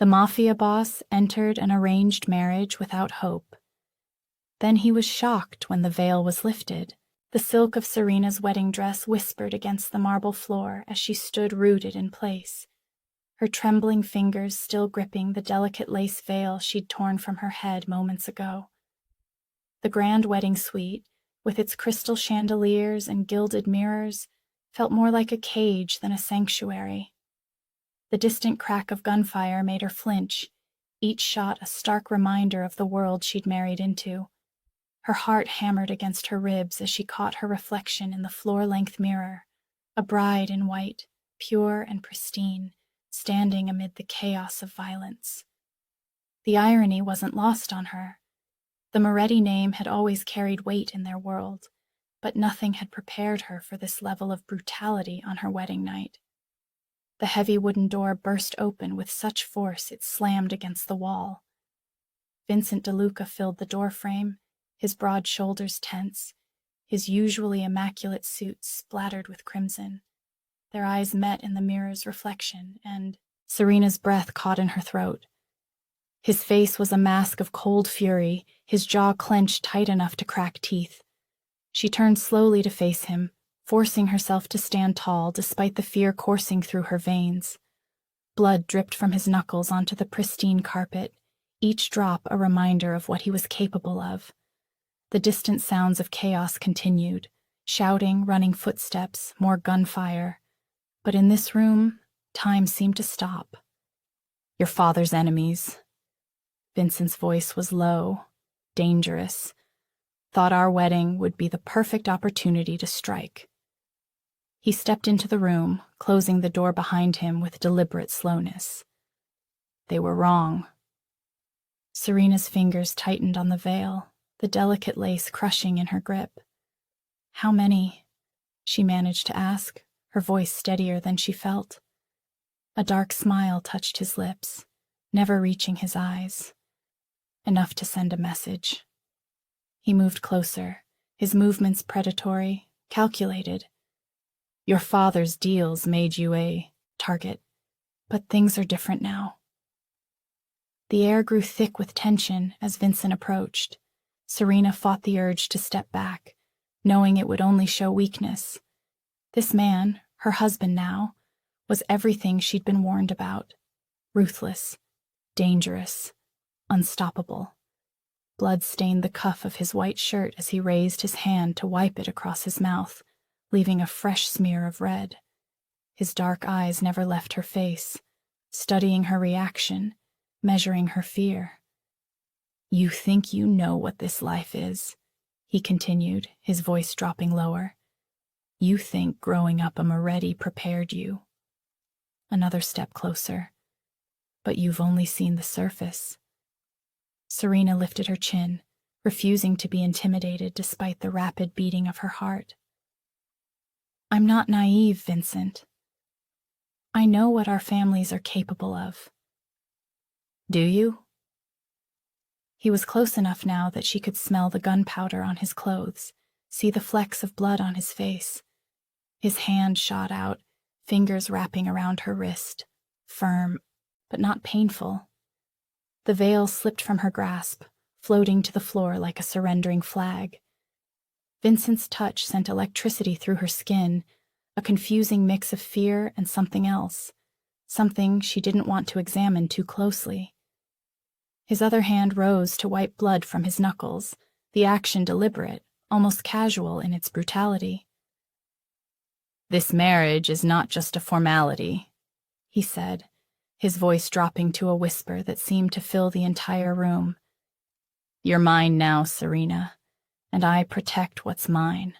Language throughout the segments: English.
The Mafia boss entered an arranged marriage without hope. Then he was shocked when the veil was lifted. The silk of Serena's wedding dress whispered against the marble floor as she stood rooted in place, her trembling fingers still gripping the delicate lace veil she'd torn from her head moments ago. The grand wedding suite, with its crystal chandeliers and gilded mirrors, felt more like a cage than a sanctuary. The distant crack of gunfire made her flinch, each shot a stark reminder of the world she'd married into. Her heart hammered against her ribs as she caught her reflection in the floor-length mirror, a bride in white, pure and pristine, standing amid the chaos of violence. The irony wasn't lost on her. The Moretti name had always carried weight in their world, but nothing had prepared her for this level of brutality on her wedding night. The heavy wooden door burst open with such force it slammed against the wall. Vincent DeLuca filled the doorframe, his broad shoulders tense, his usually immaculate suit splattered with crimson. Their eyes met in the mirror's reflection, and Serena's breath caught in her throat. His face was a mask of cold fury, his jaw clenched tight enough to crack teeth. She turned slowly to face him, forcing herself to stand tall despite the fear coursing through her veins. Blood dripped from his knuckles onto the pristine carpet, each drop a reminder of what he was capable of. The distant sounds of chaos continued, shouting, running footsteps, more gunfire. But in this room, time seemed to stop. "Your father's enemies." Vincent's voice was low, dangerous. Thought our wedding would be the perfect opportunity to strike. He stepped into the room, closing the door behind him with deliberate slowness. They were wrong. Serena's fingers tightened on the veil, the delicate lace crushing in her grip. "How many?" she managed to ask, her voice steadier than she felt. A dark smile touched his lips, never reaching his eyes. Enough to send a message. He moved closer, his movements predatory, calculated. "Your father's deals made you a target, but things are different now." The air grew thick with tension as Vincent approached. Serena fought the urge to step back, knowing it would only show weakness. This man, her husband now, was everything she'd been warned about. Ruthless, dangerous, unstoppable. Blood stained the cuff of his white shirt as he raised his hand to wipe it across his mouth, leaving a fresh smear of red. His dark eyes never left her face, studying her reaction, measuring her fear. "You think you know what this life is," he continued, his voice dropping lower. "You think growing up a Moretti prepared you." Another step closer. "But you've only seen the surface." Serena lifted her chin, refusing to be intimidated despite the rapid beating of her heart. "I'm not naive, Vincent. I know what our families are capable of." "Do you?" He was close enough now that she could smell the gunpowder on his clothes, see the flecks of blood on his face. His hand shot out, fingers wrapping around her wrist, firm, but not painful. The veil slipped from her grasp, floating to the floor like a surrendering flag. Vincent's touch sent electricity through her skin, a confusing mix of fear and something else, something she didn't want to examine too closely. His other hand rose to wipe blood from his knuckles, the action deliberate, almost casual in its brutality. "This marriage is not just a formality," he said, his voice dropping to a whisper that seemed to fill the entire room. "You're mine now, Serena, and I protect what's mine."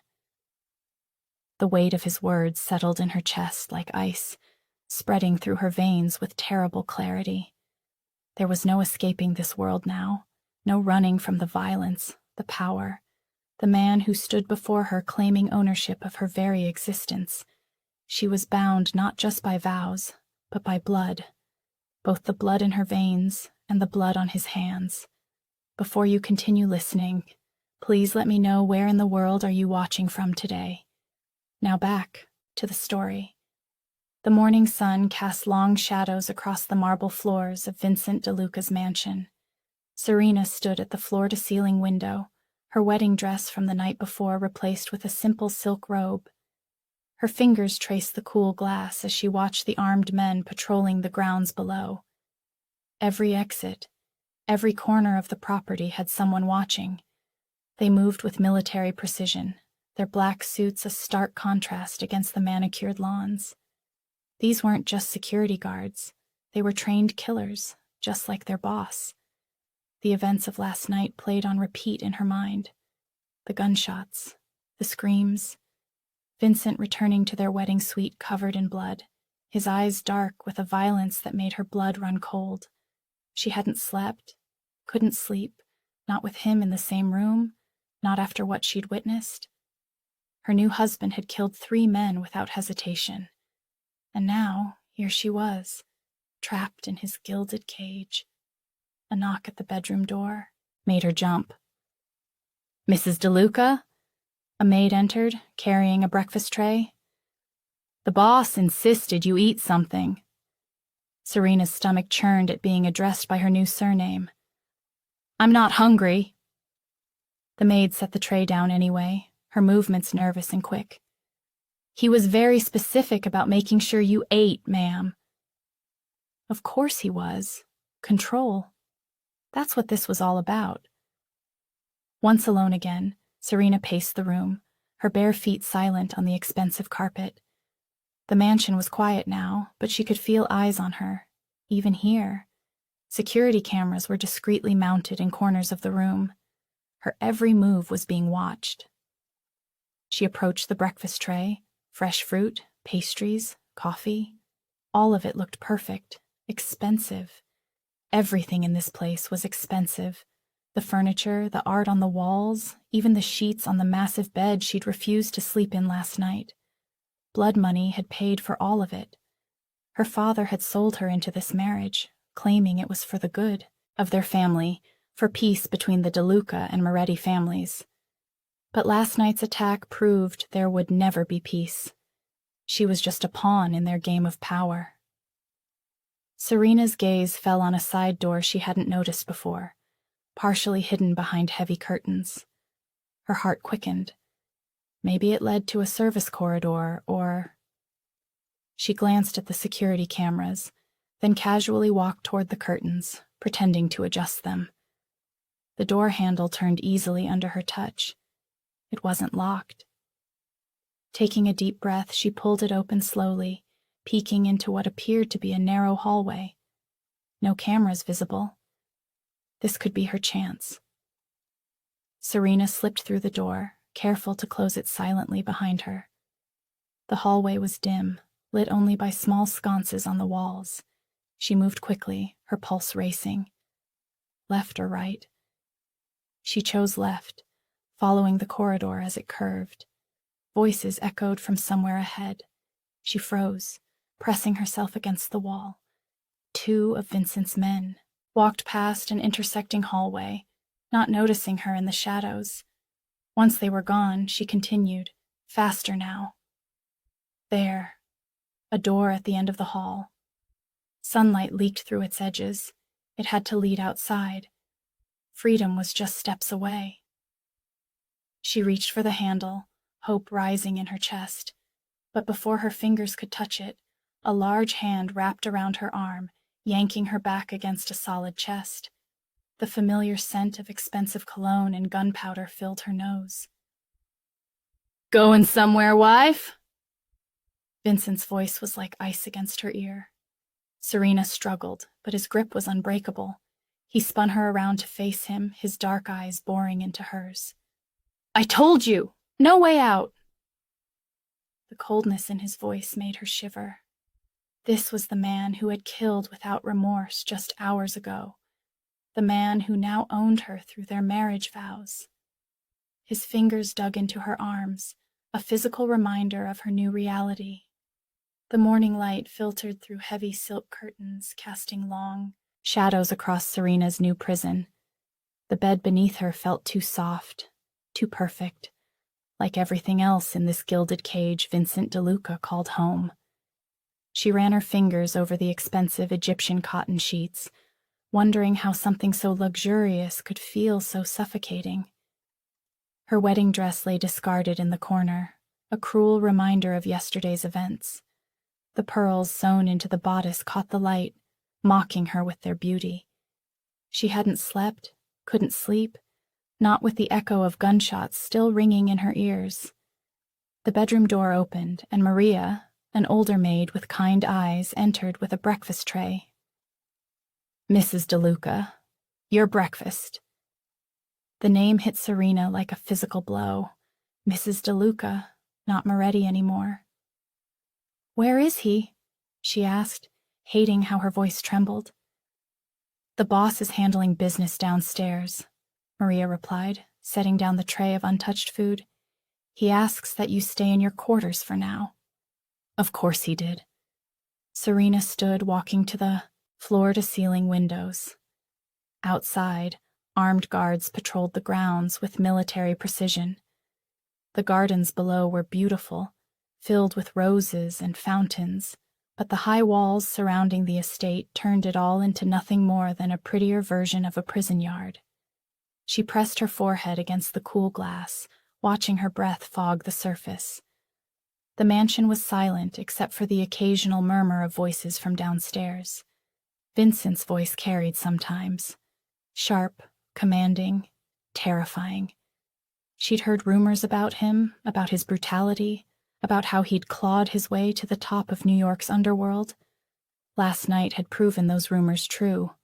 The weight of his words settled in her chest like ice, spreading through her veins with terrible clarity. There was no escaping this world now, no running from the violence, the power, the man who stood before her claiming ownership of her very existence. She was bound not just by vows, but by blood, both the blood in her veins and the blood on his hands. Before you continue listening, please let me know where in the world are you watching from today. Now back to the story. The morning sun cast long shadows across the marble floors of Vincent DeLuca's mansion. Serena stood at the floor-to-ceiling window, her wedding dress from the night before replaced with a simple silk robe. Her fingers traced the cool glass as she watched the armed men patrolling the grounds below. Every exit, every corner of the property had someone watching. They moved with military precision, their black suits a stark contrast against the manicured lawns. These weren't just security guards. They were trained killers, just like their boss. The events of last night played on repeat in her mind. The gunshots, the screams, Vincent returning to their wedding suite covered in blood, his eyes dark with a violence that made her blood run cold. She hadn't slept, couldn't sleep, not with him in the same room, not after what she'd witnessed. Her new husband had killed 3 men without hesitation. And now, here she was, trapped in his gilded cage. A knock at the bedroom door made her jump. "Mrs. DeLuca?" A maid entered, carrying a breakfast tray. "The boss insisted you eat something." Serena's stomach churned at being addressed by her new surname. "I'm not hungry." The maid set the tray down anyway, her movements nervous and quick. "He was very specific about making sure you ate, ma'am." Of course he was. Control. That's what this was all about. Once alone again, Serena paced the room, her bare feet silent on the expensive carpet. The mansion was quiet now, but she could feel eyes on her, even here. Security cameras were discreetly mounted in corners of the room. Her every move was being watched. She approached the breakfast tray. Fresh fruit, pastries, coffee. All of it looked perfect, expensive. Everything in this place was expensive. The furniture, the art on the walls, even the sheets on the massive bed she'd refused to sleep in last night. Blood money had paid for all of it. Her father had sold her into this marriage, claiming it was for the good of their family, for peace between the DeLuca and Moretti families. But last night's attack proved there would never be peace. She was just a pawn in their game of power. Serena's gaze fell on a side door she hadn't noticed before, partially hidden behind heavy curtains. Her heart quickened. Maybe it led to a service corridor, or... She glanced at the security cameras, then casually walked toward the curtains, pretending to adjust them. The door handle turned easily under her touch. It wasn't locked. Taking a deep breath, she pulled it open slowly, peeking into what appeared to be a narrow hallway. No cameras visible. This could be her chance. Serena slipped through the door, careful to close it silently behind her. The hallway was dim, lit only by small sconces on the walls. She moved quickly, her pulse racing. Left or right? She chose left, following the corridor as it curved. Voices echoed from somewhere ahead. She froze, pressing herself against the wall. 2 of Vincent's men walked past an intersecting hallway, not noticing her in the shadows. Once they were gone, she continued, faster now. There, a door at the end of the hall. Sunlight leaked through its edges. It had to lead outside. Freedom was just steps away. She reached for the handle, hope rising in her chest. But before her fingers could touch it, a large hand wrapped around her arm, yanking her back against a solid chest. The familiar scent of expensive cologne and gunpowder filled her nose. "Going somewhere, wife?" Vincent's voice was like ice against her ear. Serena struggled, but his grip was unbreakable. He spun her around to face him, his dark eyes boring into hers. "I told you! No way out!" The coldness in his voice made her shiver. This was the man who had killed without remorse just hours ago. The man who now owned her through their marriage vows. His fingers dug into her arms, a physical reminder of her new reality. The morning light filtered through heavy silk curtains, casting long shadows across Serena's new prison. The bed beneath her felt too soft, too perfect, like everything else in this gilded cage Vincent DeLuca called home. She ran her fingers over the expensive Egyptian cotton sheets, wondering how something so luxurious could feel so suffocating. Her wedding dress lay discarded in the corner, a cruel reminder of yesterday's events. The pearls sewn into the bodice caught the light, mocking her with their beauty. She hadn't slept, couldn't sleep, not with the echo of gunshots still ringing in her ears. The bedroom door opened, and Maria, an older maid with kind eyes, entered with a breakfast tray. "Mrs. DeLuca, your breakfast." The name hit Serena like a physical blow. Mrs. DeLuca, not Moretti anymore. "Where is he?" she asked, hating how her voice trembled. "The boss is handling business downstairs," Maria replied, setting down the tray of untouched food. "He asks that you stay in your quarters for now." Of course he did. Serena stood walking to the floor-to-ceiling windows. Outside, armed guards patrolled the grounds with military precision. The gardens below were beautiful, filled with roses and fountains, but the high walls surrounding the estate turned it all into nothing more than a prettier version of a prison yard. She pressed her forehead against the cool glass, watching her breath fog the surface. The mansion was silent except for the occasional murmur of voices from downstairs. Vincent's voice carried sometimes. Sharp, commanding, terrifying. She'd heard rumors about him, about his brutality, about how he'd clawed his way to the top of New York's underworld. Last night had proven those rumors true.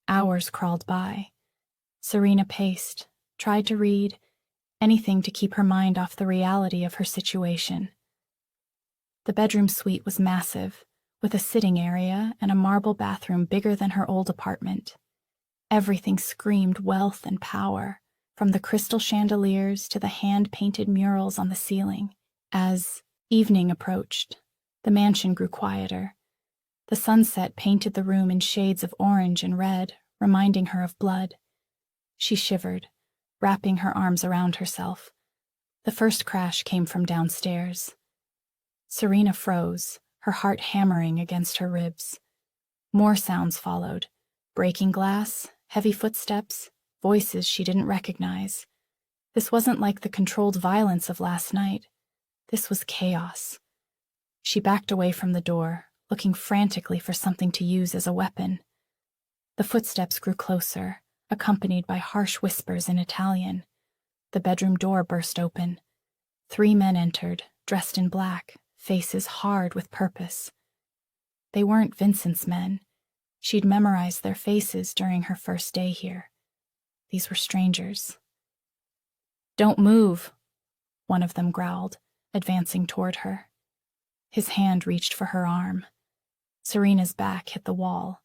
Hours crawled by. Serena paced, tried to read, anything to keep her mind off the reality of her situation. The bedroom suite was massive, with a sitting area and a marble bathroom bigger than her old apartment. Everything screamed wealth and power, from the crystal chandeliers to the hand-painted murals on the ceiling. As evening approached, the mansion grew quieter. The sunset painted the room in shades of orange and red, reminding her of blood. She shivered, wrapping her arms around herself. The first crash came from downstairs. Serena froze, her heart hammering against her ribs. More sounds followed. Breaking glass, heavy footsteps, voices she didn't recognize. This wasn't like the controlled violence of last night. This was chaos. She backed away from the door, looking frantically for something to use as a weapon. The footsteps grew closer, accompanied by harsh whispers in Italian. The bedroom door burst open. 3 men entered, dressed in black, faces hard with purpose. They weren't Vincent's men. She'd memorized their faces during her first day here. These were strangers. "Don't move," one of them growled, advancing toward her. His hand reached for her arm. Serena's back hit the wall.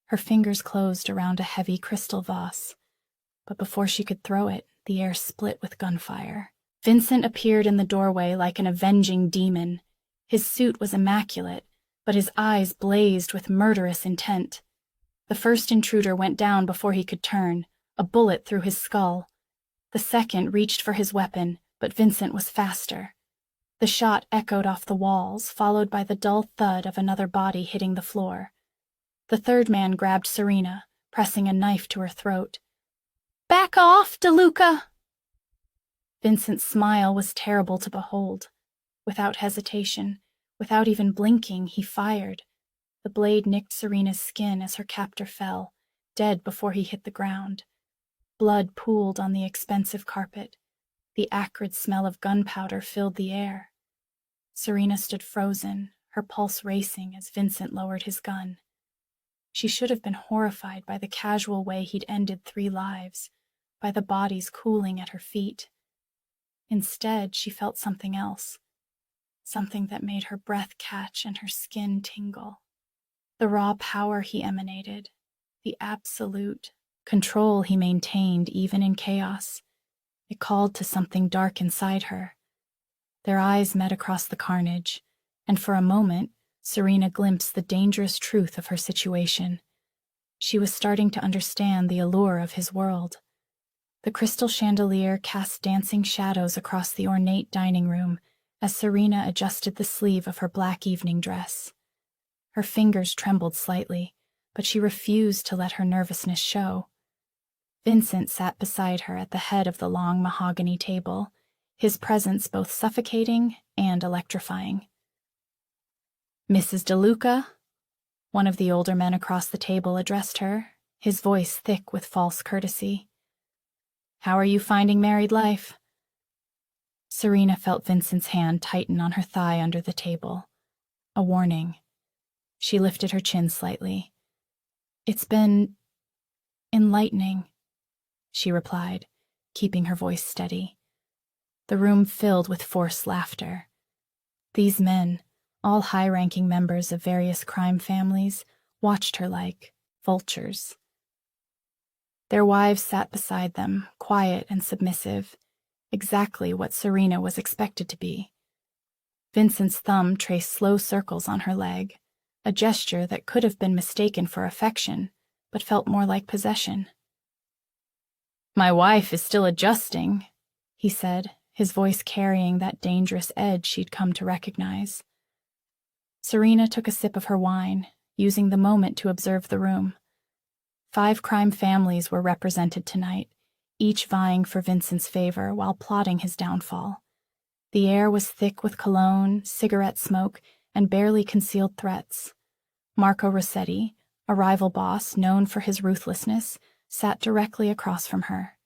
Her fingers closed around a heavy crystal vase. But before she could throw it, the air split with gunfire. Vincent appeared in the doorway like an avenging demon. His suit was immaculate, but his eyes blazed with murderous intent. The first intruder went down before he could turn, a bullet through his skull. The second reached for his weapon, but Vincent was faster. The shot echoed off the walls, followed by the dull thud of another body hitting the floor. The third man grabbed Serena, pressing a knife to her throat. "Back off, DeLuca!" Vincent's smile was terrible to behold. Without hesitation, without even blinking, he fired. The blade nicked Serena's skin as her captor fell, dead before he hit the ground. Blood pooled on the expensive carpet. The acrid smell of gunpowder filled the air. Serena stood frozen, her pulse racing as Vincent lowered his gun. She should have been horrified by the casual way he'd ended 3 lives, by the bodies cooling at her feet. Instead, she felt something else, something that made her breath catch and her skin tingle. The raw power he emanated, the absolute control he maintained even in chaos. It called to something dark inside her. Their eyes met across the carnage, and for a moment, Serena glimpsed the dangerous truth of her situation. She was starting to understand the allure of his world. The crystal chandelier cast dancing shadows across the ornate dining room as Serena adjusted the sleeve of her black evening dress. Her fingers trembled slightly, but she refused to let her nervousness show. Vincent sat beside her at the head of the long mahogany table, his presence both suffocating and electrifying. "Mrs. DeLuca?" One of the older men across the table addressed her, his voice thick with false courtesy. "How are you finding married life?" Serena felt Vincent's hand tighten on her thigh under the table. A warning. She lifted her chin slightly. "It's been enlightening," she replied, keeping her voice steady. The room filled with forced laughter. These men, all high-ranking members of various crime families, watched her like vultures. Their wives sat beside them, quiet and submissive, exactly what Serena was expected to be. Vincent's thumb traced slow circles on her leg, a gesture that could have been mistaken for affection, but felt more like possession. "My wife is still adjusting," he said, his voice carrying that dangerous edge she'd come to recognize. Serena took a sip of her wine, using the moment to observe the room. 5 crime families were represented tonight, each vying for Vincent's favor while plotting his downfall. The air was thick with cologne, cigarette smoke, and barely concealed threats. Marco Rossetti, a rival boss known for his ruthlessness, sat directly across from her.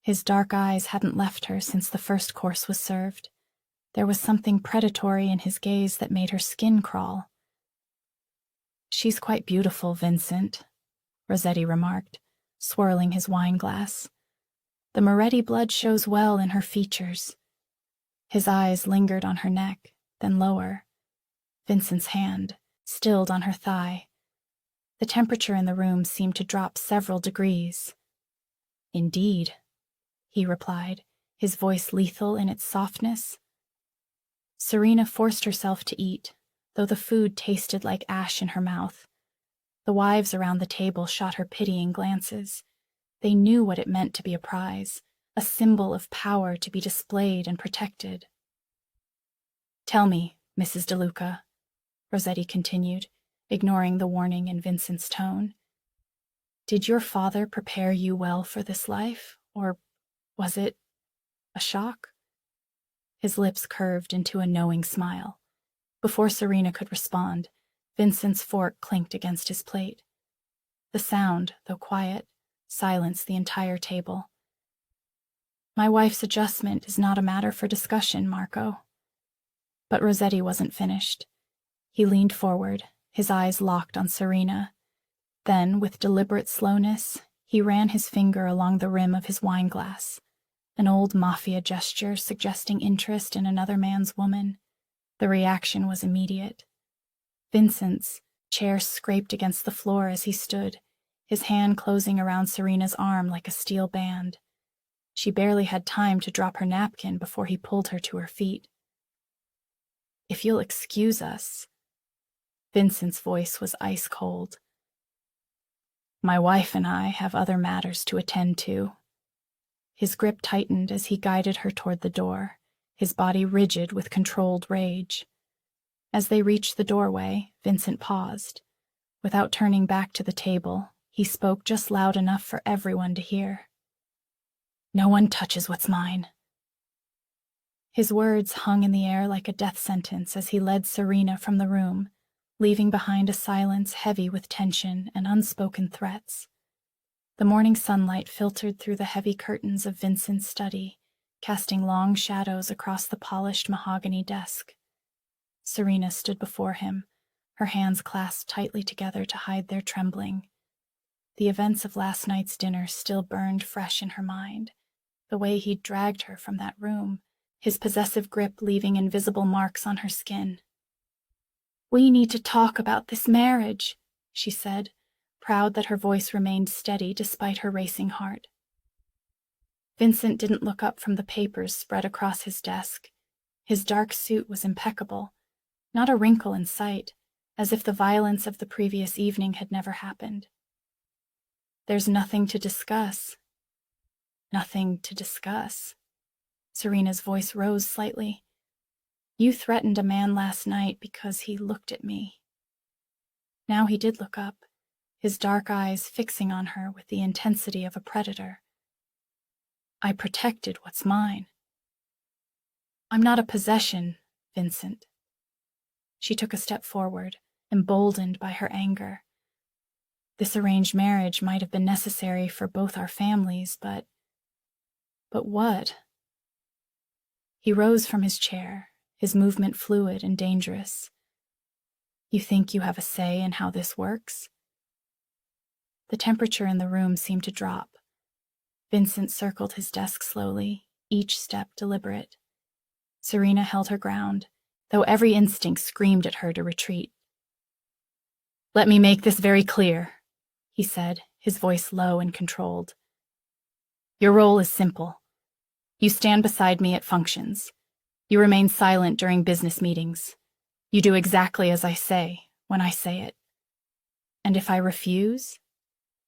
His dark eyes hadn't left her since the first course was served. There was something predatory in his gaze that made her skin crawl. "She's quite beautiful, Vincent," Rossetti remarked, swirling his wine glass. "The Moretti blood shows well in her features." His eyes lingered on her neck, then lower. Vincent's hand, stilled on her thigh. The temperature in the room seemed to drop several degrees. "Indeed," he replied, his voice lethal in its softness. Serena forced herself to eat, though the food tasted like ash in her mouth. The wives around the table shot her pitying glances. They knew what it meant to be a prize, a symbol of power to be displayed and protected. "Tell me, Mrs. DeLuca," Rossetti continued, ignoring the warning in Vincent's tone. "Did your father prepare you well for this life, or was it a shock?" His lips curved into a knowing smile. Before Serena could respond, Vincent's fork clinked against his plate. The sound, though quiet, silenced the entire table. "My wife's adjustment is not a matter for discussion, Marco." But Rossetti wasn't finished. He leaned forward, his eyes locked on Serena. Then, with deliberate slowness, he ran his finger along the rim of his wine glass, an old Mafia gesture suggesting interest in another man's woman. The reaction was immediate. Vincent's chair scraped against the floor as he stood, his hand closing around Serena's arm like a steel band. She barely had time to drop her napkin before he pulled her to her feet. "If you'll excuse us." Vincent's voice was ice cold. "My wife and I have other matters to attend to." His grip tightened as he guided her toward the door, his body rigid with controlled rage. As they reached the doorway, Vincent paused. Without turning back to the table, he spoke just loud enough for everyone to hear. "No one touches what's mine." His words hung in the air like a death sentence as he led Serena from the room, leaving behind a silence heavy with tension and unspoken threats. The morning sunlight filtered through the heavy curtains of Vincent's study, casting long shadows across the polished mahogany desk. Serena stood before him, her hands clasped tightly together to hide their trembling. The events of last night's dinner still burned fresh in her mind, the way he'd dragged her from that room, his possessive grip leaving invisible marks on her skin. "We need to talk about this marriage," she said, proud that her voice remained steady despite her racing heart. Vincent didn't look up from the papers spread across his desk. His dark suit was impeccable, not a wrinkle in sight, as if the violence of the previous evening had never happened. "There's nothing to discuss." "Nothing to discuss." Serena's voice rose slightly. "You threatened a man last night because he looked at me." Now he did look up, his dark eyes fixing on her with the intensity of a predator. I protected what's mine. I'm not a possession, Vincent. She took a step forward, emboldened by her anger. This arranged marriage might have been necessary for both our families, but what? He rose from his chair, his movement fluid and dangerous. You think you have a say in how this works? The temperature in the room seemed to drop. Vincent circled his desk slowly, each step deliberate. Serena held her ground, though every instinct screamed at her to retreat. Let me make this very clear, he said, his voice low and controlled. Your role is simple. You stand beside me at functions. You remain silent during business meetings. You do exactly as I say, when I say it. And if I refuse?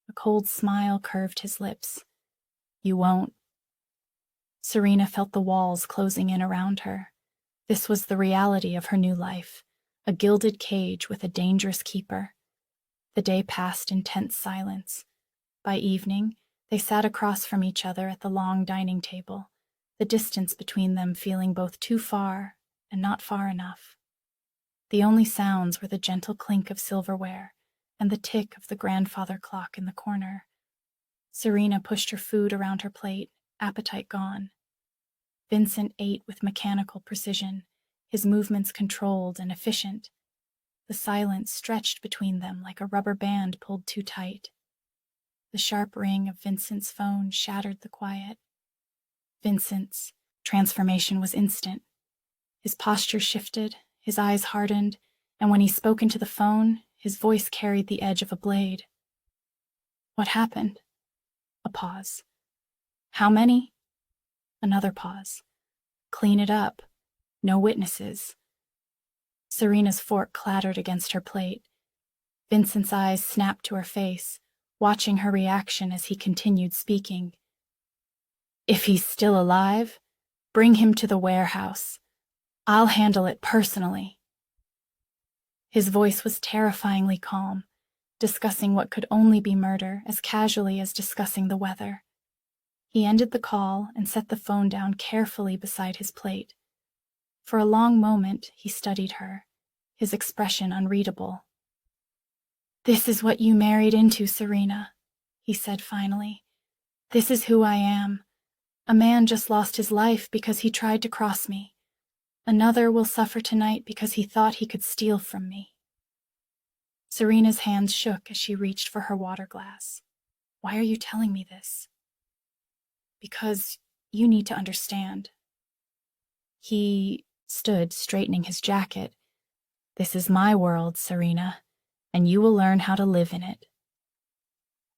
A cold smile curved his lips. You won't. Serena felt the walls closing in around her. This was the reality of her new life, a gilded cage with a dangerous keeper. The day passed in tense silence. By evening, they sat across from each other at the long dining table, the distance between them feeling both too far and not far enough. The only sounds were the gentle clink of silverware and the tick of the grandfather clock in the corner. Serena pushed her food around her plate, appetite gone. Vincent ate with mechanical precision, his movements controlled and efficient. The silence stretched between them like a rubber band pulled too tight. The sharp ring of Vincent's phone shattered the quiet. Vincent's transformation was instant. His posture shifted, his eyes hardened, and when he spoke into the phone, his voice carried the edge of a blade. What happened? A pause. How many? Another pause. Clean it up. No witnesses. Serena's fork clattered against her plate. Vincent's eyes snapped to her face, watching her reaction as he continued speaking. If he's still alive, bring him to the warehouse. I'll handle it personally. His voice was terrifyingly calm, discussing what could only be murder as casually as discussing the weather. He ended the call and set the phone down carefully beside his plate. For a long moment, he studied her, his expression unreadable. This is what you married into, Serena, he said finally. This is who I am. A man just lost his life because he tried to cross me. Another will suffer tonight because he thought he could steal from me. Serena's hands shook as she reached for her water glass. Why are you telling me this? Because you need to understand. He stood, straightening his jacket. This is my world, Serena, and you will learn how to live in it.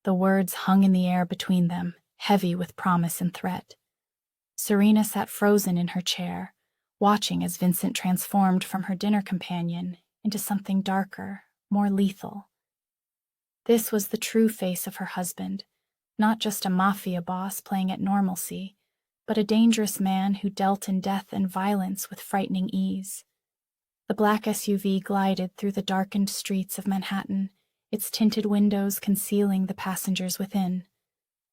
The words hung in the air between them, heavy with promise and threat. Serena sat frozen in her chair, watching as Vincent transformed from her dinner companion into something darker, more lethal. This was the true face of her husband, not just a mafia boss playing at normalcy, but a dangerous man who dealt in death and violence with frightening ease. The black SUV glided through the darkened streets of Manhattan, its tinted windows concealing the passengers within.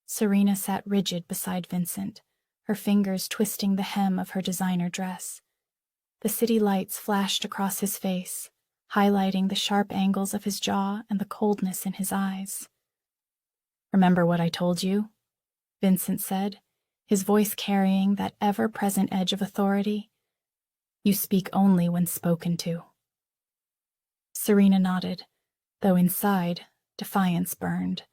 Serena sat rigid beside Vincent, her fingers twisting the hem of her designer dress. The city lights flashed across his face, highlighting the sharp angles of his jaw and the coldness in his eyes. Remember what I told you? Vincent said, his voice carrying that ever-present edge of authority. You speak only when spoken to. Serena nodded, though inside, defiance burned.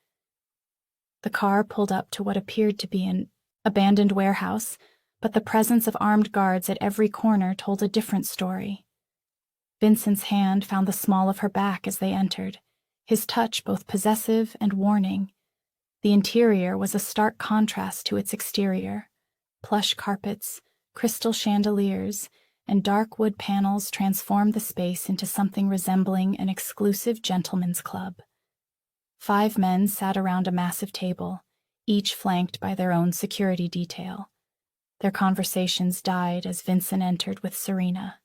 The car pulled up to what appeared to be an abandoned warehouse, but the presence of armed guards at every corner told a different story. Vincent's hand found the small of her back as they entered, his touch both possessive and warning. The interior was a stark contrast to its exterior. Plush carpets, crystal chandeliers, and dark wood panels transformed the space into something resembling an exclusive gentleman's club. 5 men sat around a massive table, each flanked by their own security detail. Their conversations died as Vincent entered with Serena.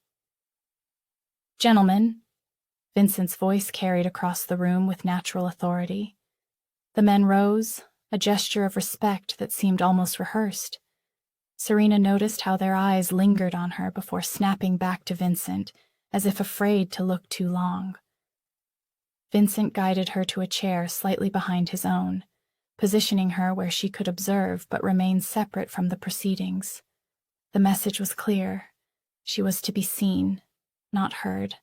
Gentlemen, Vincent's voice carried across the room with natural authority. The men rose, a gesture of respect that seemed almost rehearsed. Serena noticed how their eyes lingered on her before snapping back to Vincent, as if afraid to look too long. Vincent guided her to a chair slightly behind his own, positioning her where she could observe but remain separate from the proceedings. The message was clear. She was to be seen, not heard.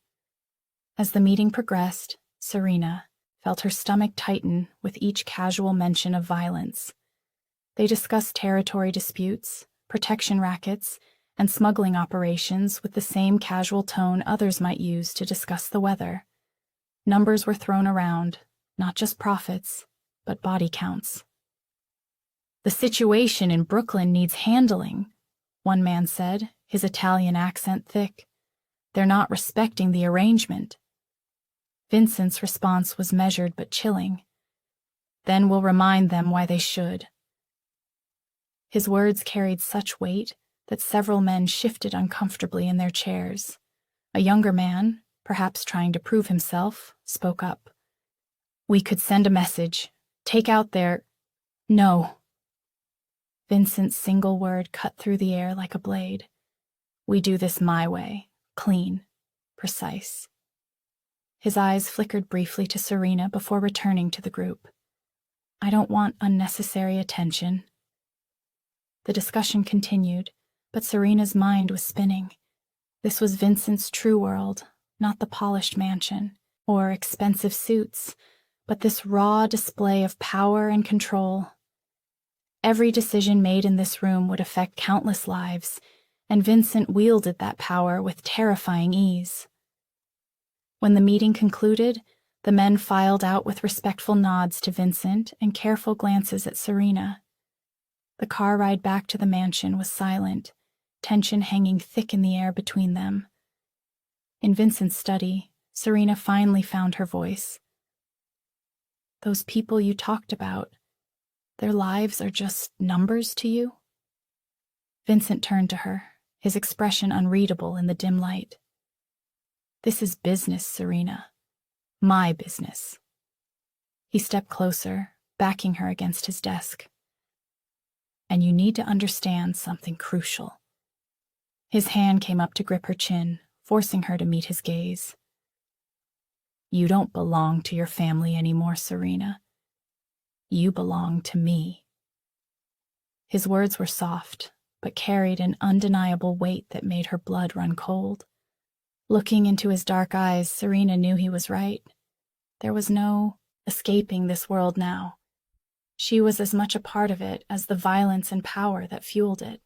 As the meeting progressed, Serena felt her stomach tighten with each casual mention of violence. They discussed territory disputes, protection rackets, and smuggling operations with the same casual tone others might use to discuss the weather. Numbers were thrown around, not just profits, but body counts. "The situation in Brooklyn needs handling," one man said, his Italian accent thick. "They're not respecting the arrangement." Vincent's response was measured but chilling. "Then we'll remind them why they should." His words carried such weight that several men shifted uncomfortably in their chairs. A younger man, perhaps trying to prove himself, spoke up. "We could send a message. Take out their—" "No." Vincent's single word cut through the air like a blade. "We do this my way, clean, precise." His eyes flickered briefly to Serena before returning to the group. "I don't want unnecessary attention." The discussion continued, but Serena's mind was spinning. This was Vincent's true world, not the polished mansion or expensive suits, but this raw display of power and control. Every decision made in this room would affect countless lives, and Vincent wielded that power with terrifying ease. When the meeting concluded, the men filed out with respectful nods to Vincent and careful glances at Serena. The car ride back to the mansion was silent, tension hanging thick in the air between them. In Vincent's study, Serena finally found her voice. "Those people you talked about, their lives are just numbers to you?" Vincent turned to her, his expression unreadable in the dim light. "This is business, Serena. My business." He stepped closer, backing her against his desk. "And you need to understand something crucial." His hand came up to grip her chin, forcing her to meet his gaze. "You don't belong to your family anymore, Serena. You belong to me." His words were soft, but carried an undeniable weight that made her blood run cold. Looking into his dark eyes, Serena knew he was right. There was no escaping this world now. She was as much a part of it as the violence and power that fueled it.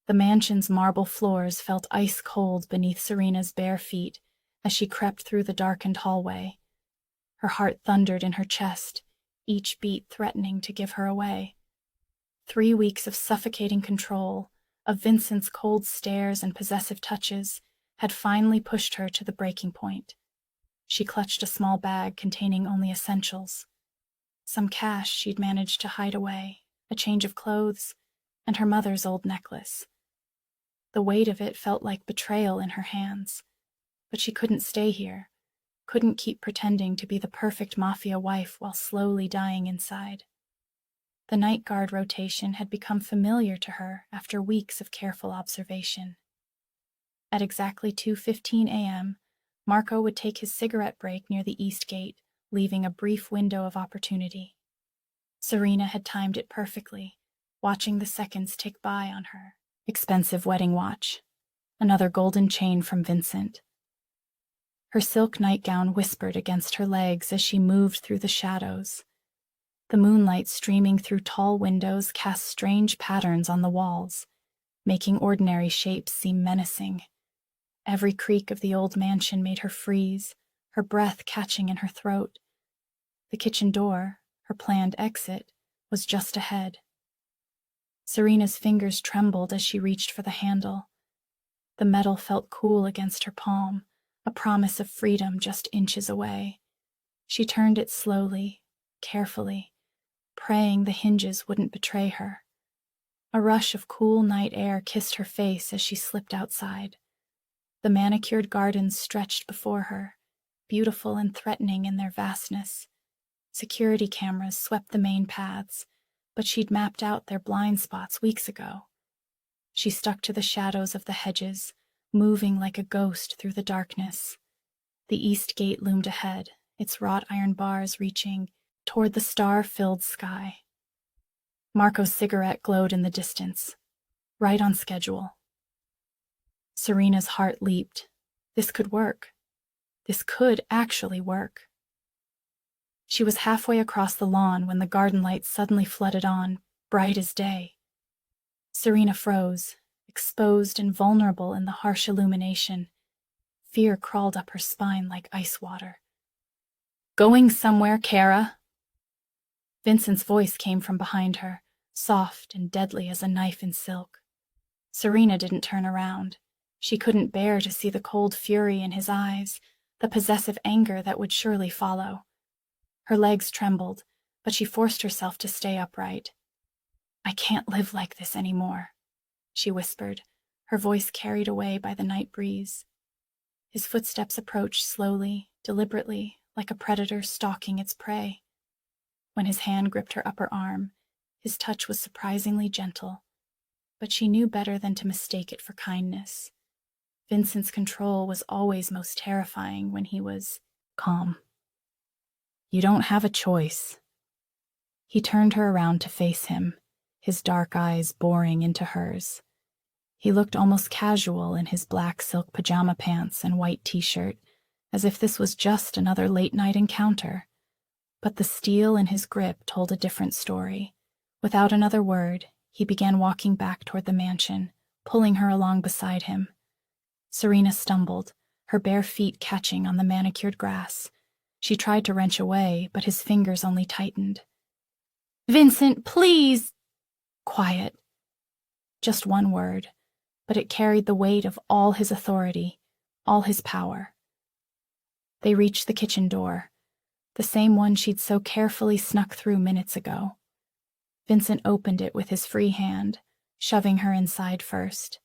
The mansion's marble floors felt ice cold beneath Serena's bare feet as she crept through the darkened hallway. Her heart thundered in her chest, each beat threatening to give her away. 3 weeks of suffocating control, of Vincent's cold stares and possessive touches, had finally pushed her to the breaking point. She clutched a small bag containing only essentials. Some cash she'd managed to hide away, a change of clothes, and her mother's old necklace. The weight of it felt like betrayal in her hands, but she couldn't stay here, couldn't keep pretending to be the perfect Mafia wife while slowly dying inside. The night guard rotation had become familiar to her after weeks of careful observation. At exactly 2:15 a.m., Marco would take his cigarette break near the east gate, leaving a brief window of opportunity. Serena had timed it perfectly, watching the seconds tick by on her expensive wedding watch, another golden chain from Vincent. Her silk nightgown whispered against her legs as she moved through the shadows. The moonlight streaming through tall windows cast strange patterns on the walls, making ordinary shapes seem menacing. Every creak of the old mansion made her freeze, her breath catching in her throat. The kitchen door, her planned exit, was just ahead. Serena's fingers trembled as she reached for the handle. The metal felt cool against her palm, a promise of freedom just inches away. She turned it slowly, carefully, praying the hinges wouldn't betray her. A rush of cool night air kissed her face as she slipped outside. The manicured gardens stretched before her, beautiful and threatening in their vastness. Security cameras swept the main paths, but she'd mapped out their blind spots weeks ago. She stuck to the shadows of the hedges, moving like a ghost through the darkness. The east gate loomed ahead, its wrought iron bars reaching toward the star-filled sky. Marco's cigarette glowed in the distance, right on schedule. Serena's heart leaped. This could work. This could actually work. She was halfway across the lawn when the garden lights suddenly flooded on, bright as day. Serena froze, exposed and vulnerable in the harsh illumination. Fear crawled up her spine like ice water. "Going somewhere, Kara?" Vincent's voice came from behind her, soft and deadly as a knife in silk. Serena didn't turn around. She couldn't bear to see the cold fury in his eyes, the possessive anger that would surely follow. Her legs trembled, but she forced herself to stay upright. "I can't live like this anymore," she whispered, her voice carried away by the night breeze. His footsteps approached slowly, deliberately, like a predator stalking its prey. When his hand gripped her upper arm, his touch was surprisingly gentle, but she knew better than to mistake it for kindness. Vincent's control was always most terrifying when he was calm. "You don't have a choice." He turned her around to face him, his dark eyes boring into hers. He looked almost casual in his black silk pajama pants and white t-shirt, as if this was just another late-night encounter. But the steel in his grip told a different story. Without another word, he began walking back toward the mansion, pulling her along beside him. Serena stumbled, her bare feet catching on the manicured grass. She tried to wrench away, but his fingers only tightened. "Vincent, please!" "Quiet." Just one word, but it carried the weight of all his authority, all his power. They reached the kitchen door, the same one she'd so carefully snuck through minutes ago. Vincent opened it with his free hand, shoving her inside first.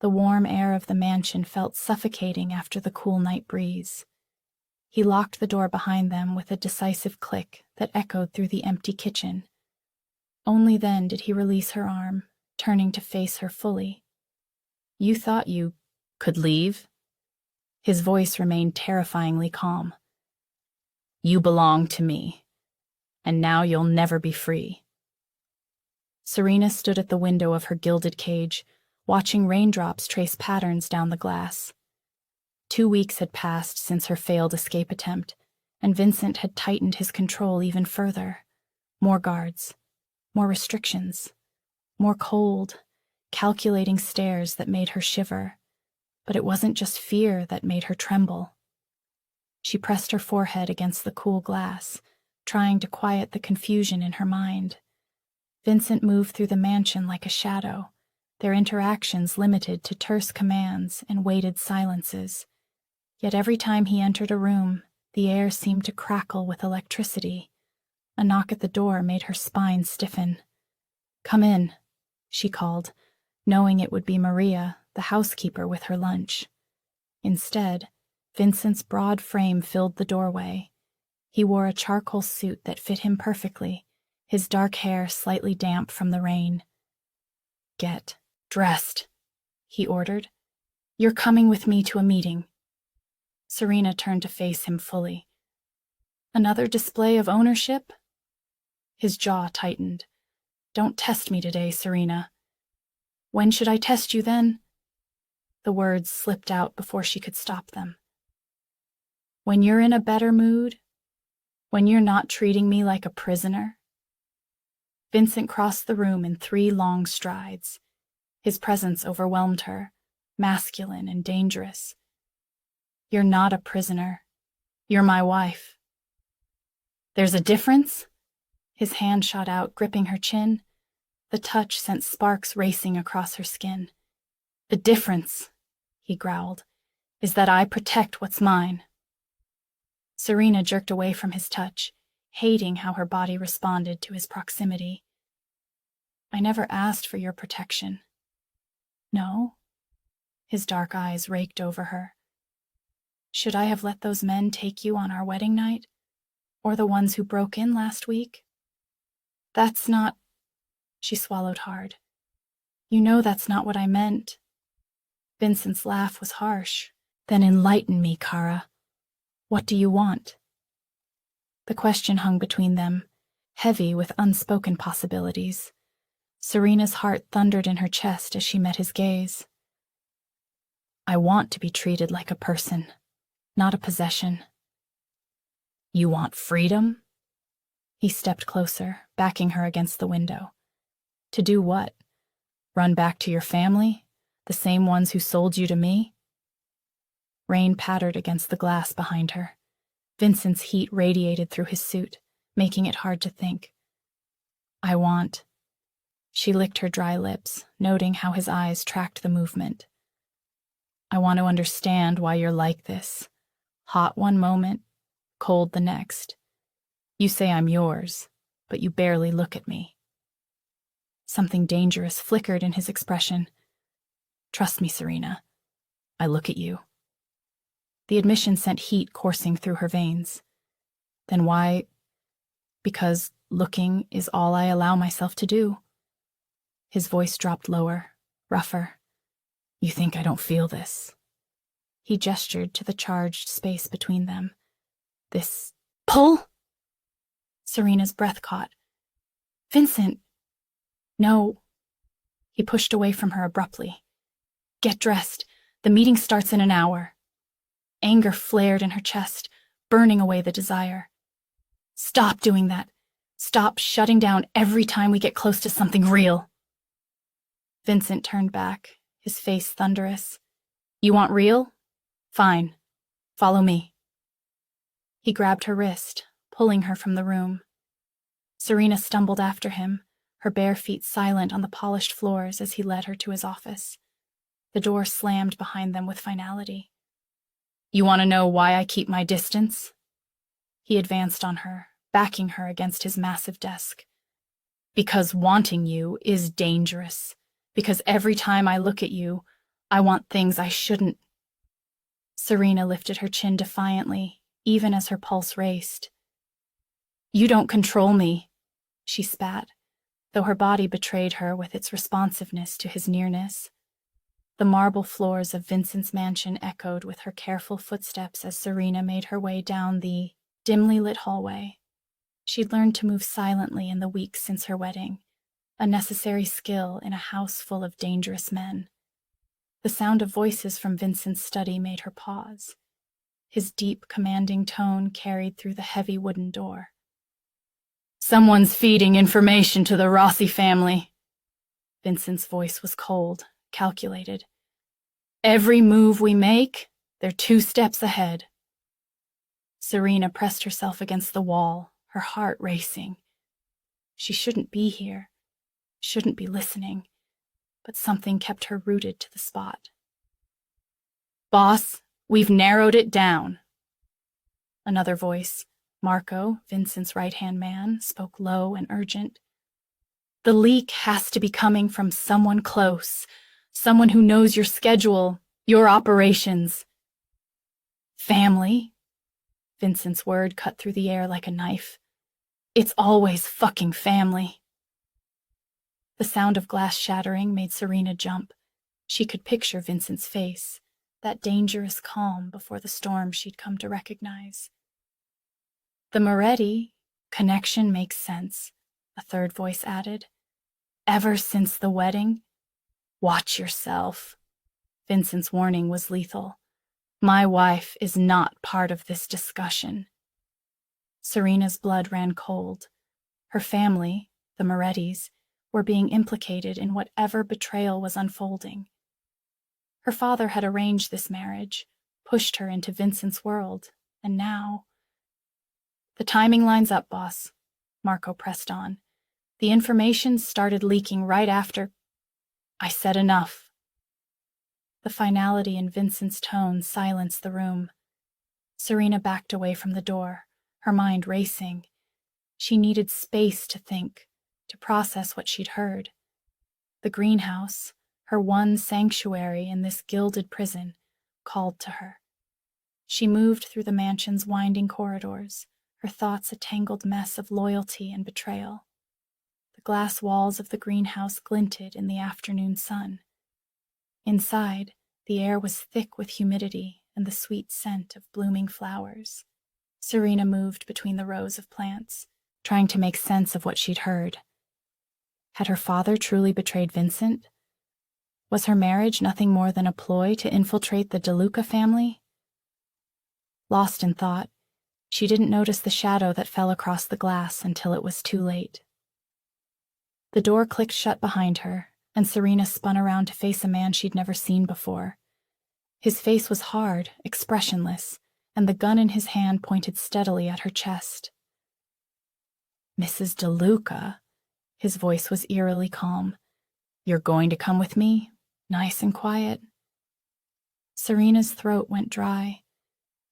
The warm air of the mansion felt suffocating after the cool night breeze. He locked the door behind them with a decisive click that echoed through the empty kitchen. Only then did he release her arm, turning to face her fully. "You thought you could leave?" His voice remained terrifyingly calm. "You belong to me, and now you'll never be free." Serena stood at the window of her gilded cage, watching raindrops trace patterns down the glass. 2 weeks had passed since her failed escape attempt, and Vincent had tightened his control even further. More guards, more restrictions, more cold, calculating stares that made her shiver. But it wasn't just fear that made her tremble. She pressed her forehead against the cool glass, trying to quiet the confusion in her mind. Vincent moved through the mansion like a shadow, their interactions limited to terse commands and weighted silences. Yet every time he entered a room, the air seemed to crackle with electricity. A knock at the door made her spine stiffen. "Come in," she called, knowing it would be Maria, the housekeeper, with her lunch. Instead, Vincent's broad frame filled the doorway. He wore a charcoal suit that fit him perfectly, his dark hair slightly damp from the rain. "Get dressed," he ordered. "You're coming with me to a meeting." Serena turned to face him fully. "Another display of ownership?" His jaw tightened. "Don't test me today, Serena." "When should I test you then?" The words slipped out before she could stop them. "When you're in a better mood? When you're not treating me like a prisoner?" Vincent crossed the room in 3 long strides. His presence overwhelmed her, masculine and dangerous. "You're not a prisoner. You're my wife." "There's a difference?" His hand shot out, gripping her chin. The touch sent sparks racing across her skin. "The difference," he growled, "is that I protect what's mine." Serena jerked away from his touch, hating how her body responded to his proximity. "I never asked for your protection." "No?" His dark eyes raked over her. Should I have let those men take you on our wedding night? Or the ones who broke in last week? That's not... She swallowed hard. You know that's not what I meant. Vincent's laugh was harsh. Then enlighten me, Kara. What do you want? The question hung between them, heavy with unspoken possibilities. Serena's heart thundered in her chest as she met his gaze. I want to be treated like a person, not a possession. You want freedom? He stepped closer, backing her against the window. To do what? Run back to your family? The same ones who sold you to me? Rain pattered against the glass behind her. Vincent's heat radiated through his suit, making it hard to think. I want... She licked her dry lips, noting how his eyes tracked the movement. I want to understand why you're like this. Hot one moment, cold the next. You say I'm yours, but you barely look at me. Something dangerous flickered in his expression. Trust me, Serena. I look at you. The admission sent heat coursing through her veins. Then why? Because looking is all I allow myself to do. His voice dropped lower, rougher. You think I don't feel this? He gestured to the charged space between them. This... Pull! Serena's breath caught. Vincent! No. He pushed away from her abruptly. Get dressed. The meeting starts in an hour. Anger flared in her chest, burning away the desire. Stop doing that. Stop shutting down every time we get close to something real. Vincent turned back, his face thunderous. You want real? Fine. Follow me. He grabbed her wrist, pulling her from the room. Serena stumbled after him, her bare feet silent on the polished floors as he led her to his office. The door slammed behind them with finality. You want to know why I keep my distance? He advanced on her, backing her against his massive desk. Because wanting you is dangerous. Because every time I look at you, I want things I shouldn't. Serena lifted her chin defiantly, even as her pulse raced. You don't control me, she spat, though her body betrayed her with its responsiveness to his nearness. The marble floors of Vincent's mansion echoed with her careful footsteps as Serena made her way down the dimly lit hallway. She'd learned to move silently in the weeks since her wedding, a necessary skill in a house full of dangerous men. The sound of voices from Vincent's study made her pause. His deep, commanding tone carried through the heavy wooden door. Someone's feeding information to the Rossi family. Vincent's voice was cold, calculated. Every move we make, they're 2 steps ahead. Serena pressed herself against the wall, her heart racing. She shouldn't be here, shouldn't be listening, but something kept her rooted to the spot. Boss, we've narrowed it down. Another voice, Marco, Vincent's right-hand man, spoke low and urgent. The leak has to be coming from someone close, someone who knows your schedule, your operations. Family? Vincent's word cut through the air like a knife. It's always fucking family. The sound of glass shattering made Serena jump. She could picture Vincent's face, that dangerous calm before the storm she'd come to recognize. The Moretti connection makes sense, a third voice added. Ever since the wedding, watch yourself. Vincent's warning was lethal. My wife is not part of this discussion. Serena's blood ran cold. Her family, the Morettis, were being implicated in whatever betrayal was unfolding. Her father had arranged this marriage, pushed her into Vincent's world, and now... The timing lines up, boss, Marco pressed on. The information started leaking right after... I said enough. The finality in Vincent's tone silenced the room. Serena backed away from the door, her mind racing. She needed space to think, to process what she'd heard. The greenhouse, her one sanctuary in this gilded prison, called to her. She moved through the mansion's winding corridors, her thoughts a tangled mess of loyalty and betrayal. The glass walls of the greenhouse glinted in the afternoon sun. Inside, the air was thick with humidity and the sweet scent of blooming flowers. Serena moved between the rows of plants, trying to make sense of what she'd heard. Had her father truly betrayed Vincent? Was her marriage nothing more than a ploy to infiltrate the DeLuca family? Lost in thought, she didn't notice the shadow that fell across the glass until it was too late. The door clicked shut behind her, and Serena spun around to face a man she'd never seen before. His face was hard, expressionless, and the gun in his hand pointed steadily at her chest. "Mrs. DeLuca," his voice was eerily calm. "You're going to come with me? Nice and quiet?" Serena's throat went dry.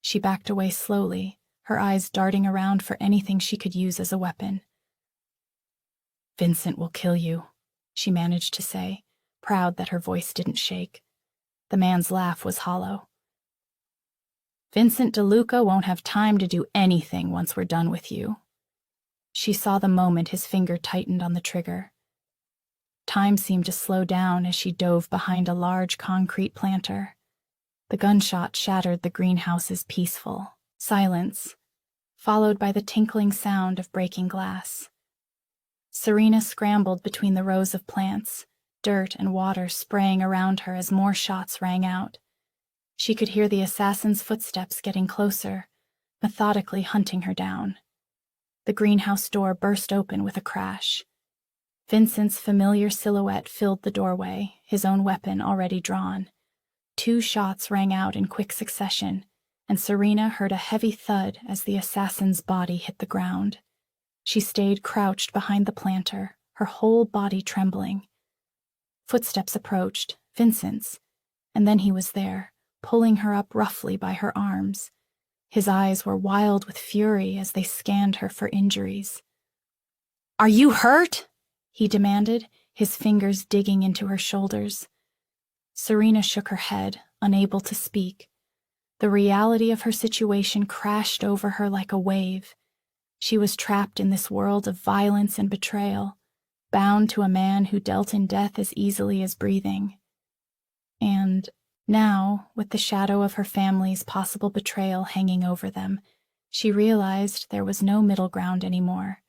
She backed away slowly, her eyes darting around for anything she could use as a weapon. "Vincent will kill you," she managed to say, proud that her voice didn't shake. The man's laugh was hollow. "Vincent DeLuca won't have time to do anything once we're done with you." She saw the moment his finger tightened on the trigger. Time seemed to slow down as she dove behind a large concrete planter. The gunshot shattered the greenhouse's peaceful silence, followed by the tinkling sound of breaking glass. Serena scrambled between the rows of plants, dirt and water spraying around her as more shots rang out. She could hear the assassin's footsteps getting closer, methodically hunting her down. The greenhouse door burst open with a crash. Vincent's familiar silhouette filled the doorway, his own weapon already drawn. 2 shots rang out in quick succession, and Serena heard a heavy thud as the assassin's body hit the ground. She stayed crouched behind the planter, her whole body trembling. Footsteps approached, Vincent's, and then he was there, pulling her up roughly by her arms. His eyes were wild with fury as they scanned her for injuries. "Are you hurt?" he demanded, his fingers digging into her shoulders. Serena shook her head, unable to speak. The reality of her situation crashed over her like a wave. She was trapped in this world of violence and betrayal, bound to a man who dealt in death as easily as breathing. And now, with the shadow of her family's possible betrayal hanging over them, she realized there was no middle ground anymore.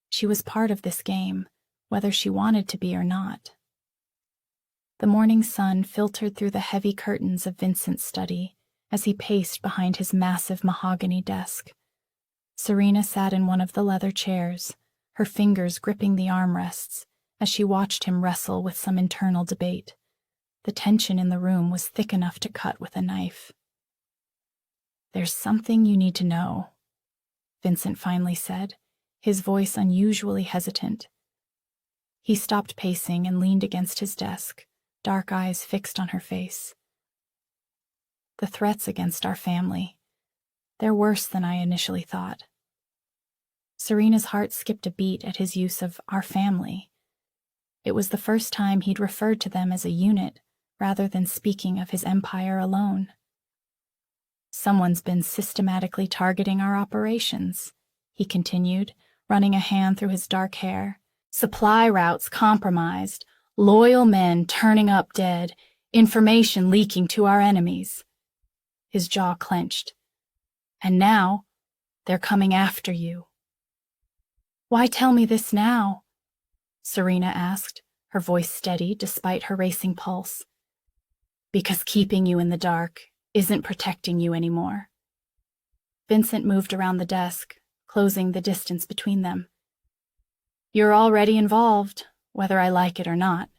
She was part of this game, whether she wanted to be or not. The morning sun filtered through the heavy curtains of Vincent's study as he paced behind his massive mahogany desk. Serena sat in one of the leather chairs, her fingers gripping the armrests, as she watched him wrestle with some internal debate. The tension in the room was thick enough to cut with a knife. "There's something you need to know," Vincent finally said, his voice unusually hesitant. He stopped pacing and leaned against his desk, dark eyes fixed on her face. "The threats against our family. They're worse than I initially thought." Serena's heart skipped a beat at his use of "our family." It was the first time he'd referred to them as a unit, rather than speaking of his empire alone. "Someone's been systematically targeting our operations," he continued, running a hand through his dark hair. "Supply routes compromised, loyal men turning up dead, information leaking to our enemies." His jaw clenched. "And now, they're coming after you." "Why tell me this now?" Serena asked, her voice steady despite her racing pulse. "Because keeping you in the dark isn't protecting you anymore." Vincent moved around the desk, closing the distance between them. "You're already involved, whether I like it or not."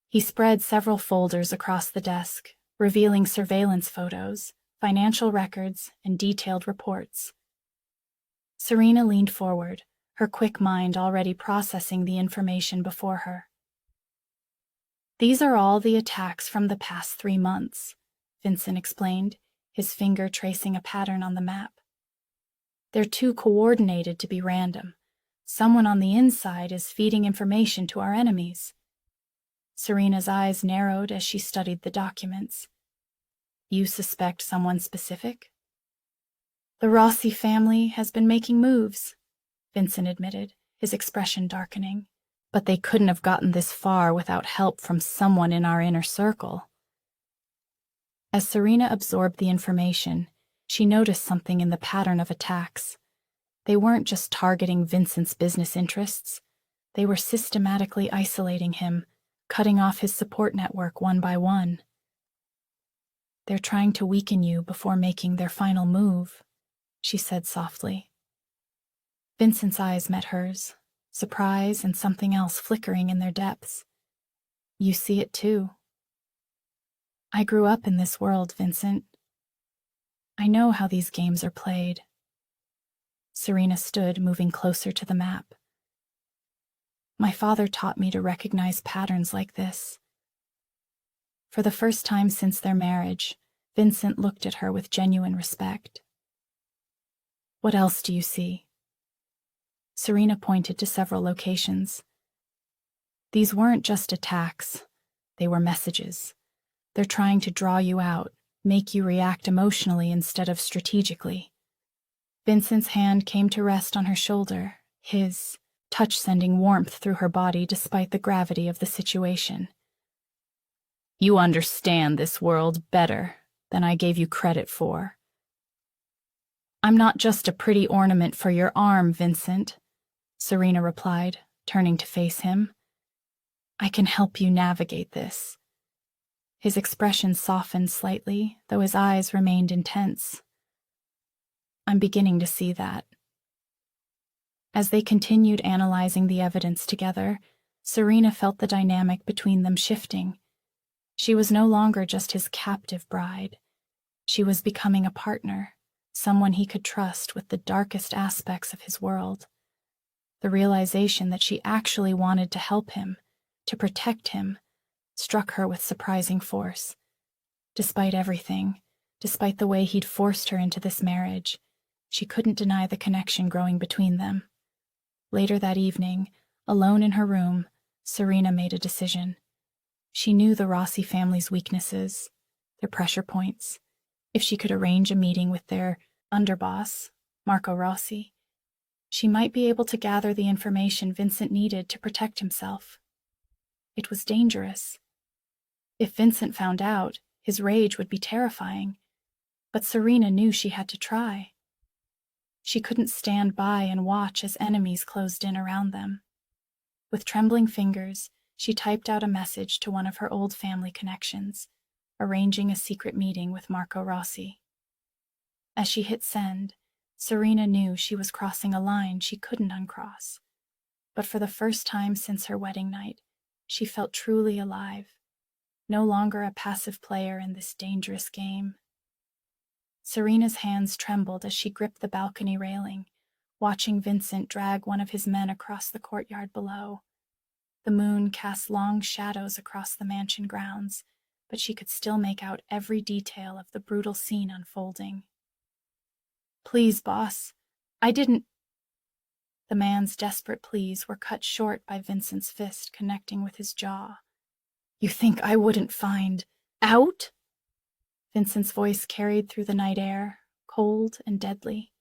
He spread several folders across the desk, revealing surveillance photos, financial records, and detailed reports. Serena leaned forward, her quick mind already processing the information before her. "These are all the attacks from the past 3 months," Vincent explained, his finger tracing a pattern on the map. "They're too coordinated to be random. Someone on the inside is feeding information to our enemies." Serena's eyes narrowed as she studied the documents. You suspect someone specific? The Rossi family has been making moves, Vincent admitted, his expression darkening. But they couldn't have gotten this far without help from someone in our inner circle. As Serena absorbed the information, she noticed something in the pattern of attacks. They weren't just targeting Vincent's business interests. They were systematically isolating him, cutting off his support network one by one. They're trying to weaken you before making their final move, she said softly. Vincent's eyes met hers, surprise and something else flickering in their depths. You see it too. I grew up in this world, Vincent. I know how these games are played. Serena stood, moving closer to the map. My father taught me to recognize patterns like this. For the first time since their marriage, Vincent looked at her with genuine respect. What else do you see? Serena pointed to several locations. These weren't just attacks, they were messages. They're trying to draw you out, make you react emotionally instead of strategically. Vincent's hand came to rest on her shoulder, his touch sending warmth through her body despite the gravity of the situation. You understand this world better than I gave you credit for. I'm not just a pretty ornament for your arm, Vincent, Serena replied, turning to face him. I can help you navigate this. His expression softened slightly, though his eyes remained intense. I'm beginning to see that. As they continued analyzing the evidence together, Serena felt the dynamic between them shifting. She was no longer just his captive bride. She was becoming a partner, someone he could trust with the darkest aspects of his world. The realization that she actually wanted to help him, to protect him, struck her with surprising force. Despite everything, despite the way he'd forced her into this marriage, she couldn't deny the connection growing between them. Later that evening, alone in her room, Serena made a decision. She knew the Rossi family's weaknesses, their pressure points. If she could arrange a meeting with their underboss, Marco Rossi, she might be able to gather the information Vincent needed to protect himself. It was dangerous. If Vincent found out, his rage would be terrifying. But Serena knew she had to try. She couldn't stand by and watch as enemies closed in around them. With trembling fingers, she typed out a message to one of her old family connections, arranging a secret meeting with Marco Rossi. As she hit send, Serena knew she was crossing a line she couldn't uncross. But for the first time since her wedding night, she felt truly alive, no longer a passive player in this dangerous game. Serena's hands trembled as she gripped the balcony railing, watching Vincent drag one of his men across the courtyard below. The moon cast long shadows across the mansion grounds, but she could still make out every detail of the brutal scene unfolding. Please, boss, I didn't... The man's desperate pleas were cut short by Vincent's fist connecting with his jaw. You think I wouldn't find out? Vincent's voice carried through the night air, cold and deadly.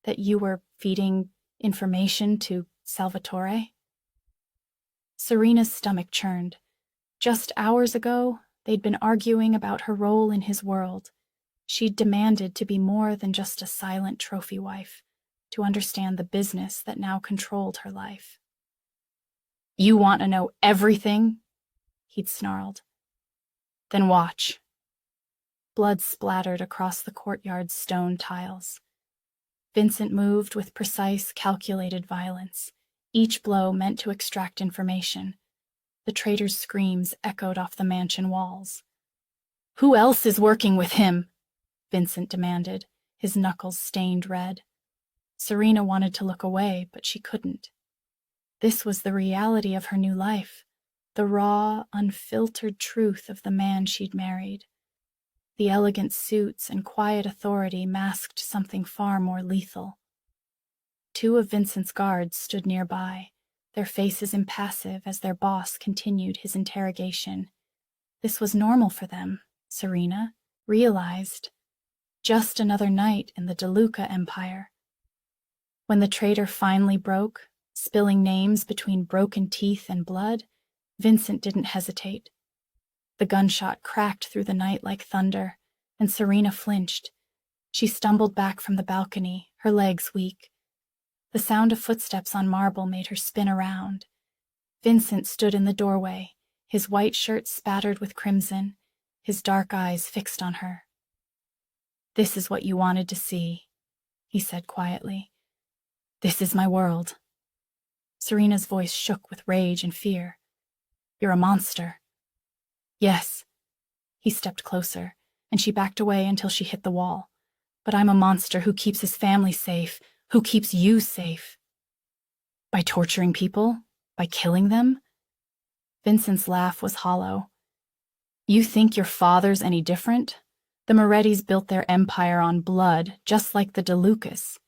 That you were feeding information to Salvatore? Serena's stomach churned. Just hours ago, they'd been arguing about her role in his world. She'd demanded to be more than just a silent trophy wife, to understand the business that now controlled her life. You want to know everything? He'd snarled. Then watch. Blood splattered across the courtyard's stone tiles. Vincent moved with precise, calculated violence, each blow meant to extract information. The traitor's screams echoed off the mansion walls. Who else is working with him? Vincent demanded, his knuckles stained red. Serena wanted to look away, but she couldn't. This was the reality of her new life, the raw, unfiltered truth of the man she'd married. The elegant suits and quiet authority masked something far more lethal. Two of Vincent's guards stood nearby, their faces impassive as their boss continued his interrogation. This was normal for them, Serena realized. Just another night in the DeLuca Empire. When the traitor finally broke, spilling names between broken teeth and blood, Vincent didn't hesitate. The gunshot cracked through the night like thunder, and Serena flinched. She stumbled back from the balcony, her legs weak. The sound of footsteps on marble made her spin around. Vincent stood in the doorway, his white shirt spattered with crimson, his dark eyes fixed on her. "This is what you wanted to see," he said quietly. "This is my world." Serena's voice shook with rage and fear. "You're a monster." "Yes." He stepped closer, and she backed away until she hit the wall. "But I'm a monster who keeps his family safe, who keeps you safe." "By torturing people? By killing them?" Vincent's laugh was hollow. "You think your father's any different? The Morettis built their empire on blood, just like the DeLucas."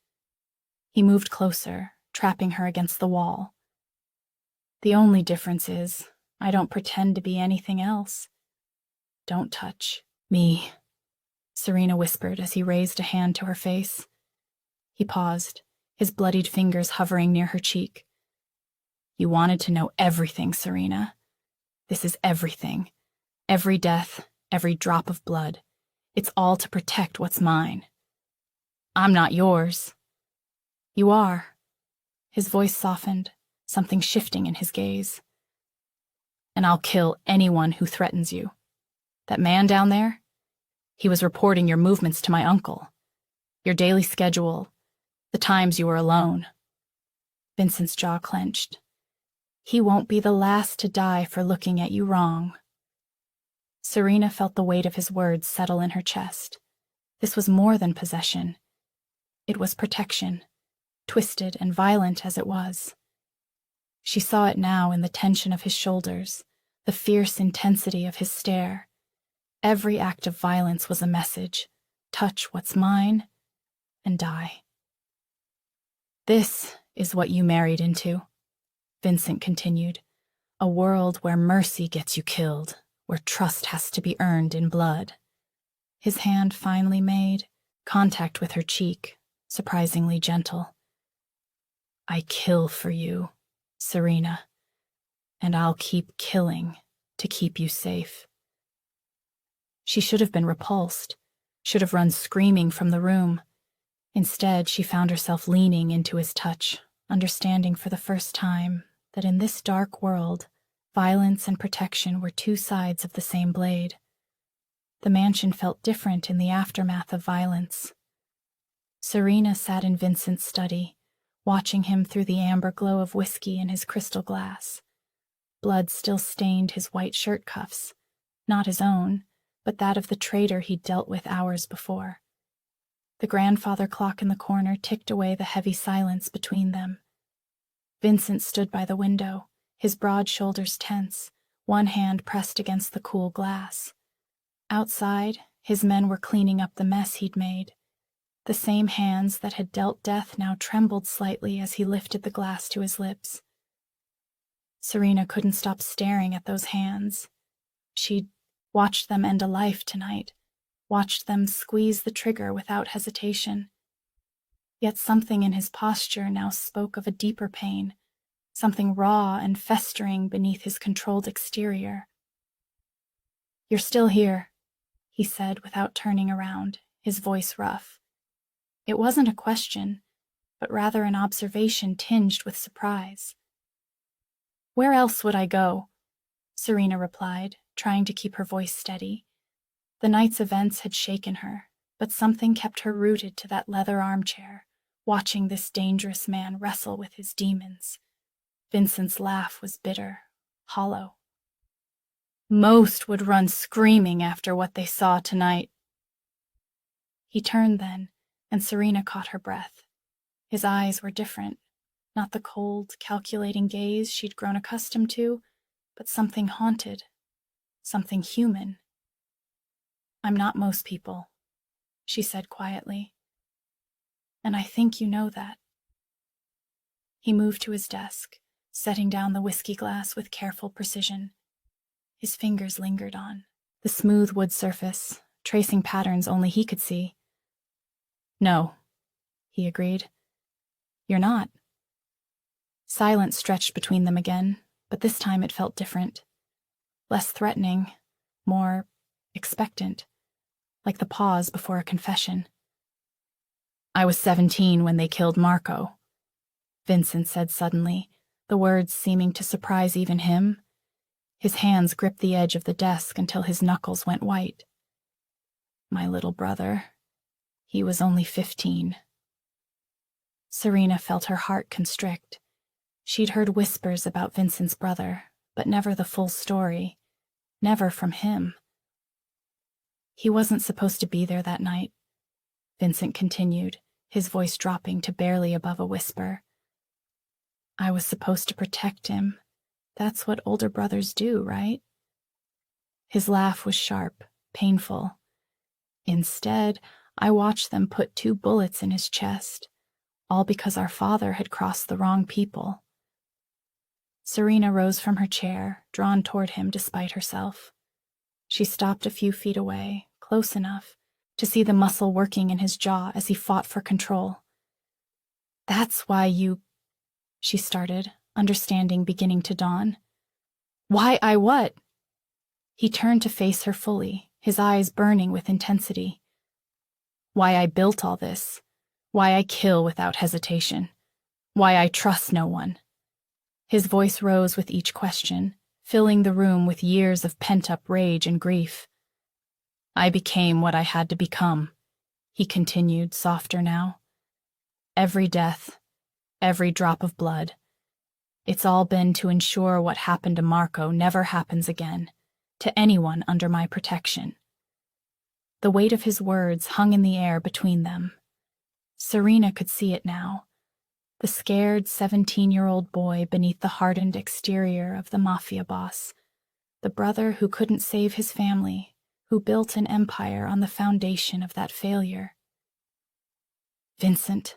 He moved closer, trapping her against the wall. "The only difference is, I don't pretend to be anything else." "Don't touch me," Serena whispered as he raised a hand to her face. He paused, his bloodied fingers hovering near her cheek. "You wanted to know everything, Serena. This is everything. Every death, every drop of blood. It's all to protect what's mine." "I'm not yours." "You are." His voice softened, something shifting in his gaze. "And I'll kill anyone who threatens you. That man down there? He was reporting your movements to my uncle. Your daily schedule, the times you were alone." Vincent's jaw clenched. "He won't be the last to die for looking at you wrong." Serena felt the weight of his words settle in her chest. This was more than possession. It was protection, twisted and violent as it was. She saw it now in the tension of his shoulders, the fierce intensity of his stare. Every act of violence was a message: touch what's mine, and die. "This is what you married into," Vincent continued. "A world where mercy gets you killed, where trust has to be earned in blood." His hand finally made contact with her cheek, surprisingly gentle. "I kill for you, Serena, and I'll keep killing to keep you safe." She should have been repulsed, should have run screaming from the room. Instead, she found herself leaning into his touch, understanding for the first time that in this dark world, violence and protection were two sides of the same blade. The mansion felt different in the aftermath of violence. Serena sat in Vincent's study, watching him through the amber glow of whiskey in his crystal glass. Blood still stained his white shirt cuffs, not his own, but that of the traitor he'd dealt with hours before. The grandfather clock in the corner ticked away the heavy silence between them. Vincent stood by the window, his broad shoulders tense, one hand pressed against the cool glass. Outside, his men were cleaning up the mess he'd made. The same hands that had dealt death now trembled slightly as he lifted the glass to his lips. Serena couldn't stop staring at those hands. She'd watched them end a life tonight, watched them squeeze the trigger without hesitation. Yet something in his posture now spoke of a deeper pain, something raw and festering beneath his controlled exterior. "You're still here," he said without turning around, his voice rough. It wasn't a question, but rather an observation tinged with surprise. "Where else would I go?" Serena replied, trying to keep her voice steady. The night's events had shaken her, but something kept her rooted to that leather armchair, watching this dangerous man wrestle with his demons. Vincent's laugh was bitter, hollow. "Most would run screaming after what they saw tonight." He turned then, and Serena caught her breath. His eyes were different, not the cold, calculating gaze she'd grown accustomed to, but something haunted, something human. "I'm not most people," she said quietly. "And I think you know that." He moved to his desk, setting down the whiskey glass with careful precision. His fingers lingered on the smooth wood surface, tracing patterns only he could see. "No," he agreed. "You're not." Silence stretched between them again, but this time it felt different. Less threatening, more expectant, like the pause before a confession. "I was 17 when they killed Marco," Vincent said suddenly, the words seeming to surprise even him. His hands gripped the edge of the desk until his knuckles went white. "My little brother, he was only 15. Serena felt her heart constrict. She'd heard whispers about Vincent's brother, but never the full story, never from him. "He wasn't supposed to be there that night," Vincent continued, his voice dropping to barely above a whisper. "I was supposed to protect him. That's what older brothers do, right?" His laugh was sharp, painful. "Instead, I watched them put 2 bullets in his chest, all because our father had crossed the wrong people." Serena rose from her chair, drawn toward him despite herself. She stopped a few feet away, close enough to see the muscle working in his jaw as he fought for control. "That's why you—" she started, understanding beginning to dawn. "Why I what?" He turned to face her fully, his eyes burning with intensity. "Why I built all this. Why I kill without hesitation. Why I trust no one." His voice rose with each question, filling the room with years of pent-up rage and grief. "I became what I had to become," he continued, softer now. "Every death, every drop of blood. It's all been to ensure what happened to Marco never happens again, to anyone under my protection." The weight of his words hung in the air between them. Serena could see it now. The scared 17-year-old boy beneath the hardened exterior of the Mafia boss. The brother who couldn't save his family, who built an empire on the foundation of that failure. "Vincent,"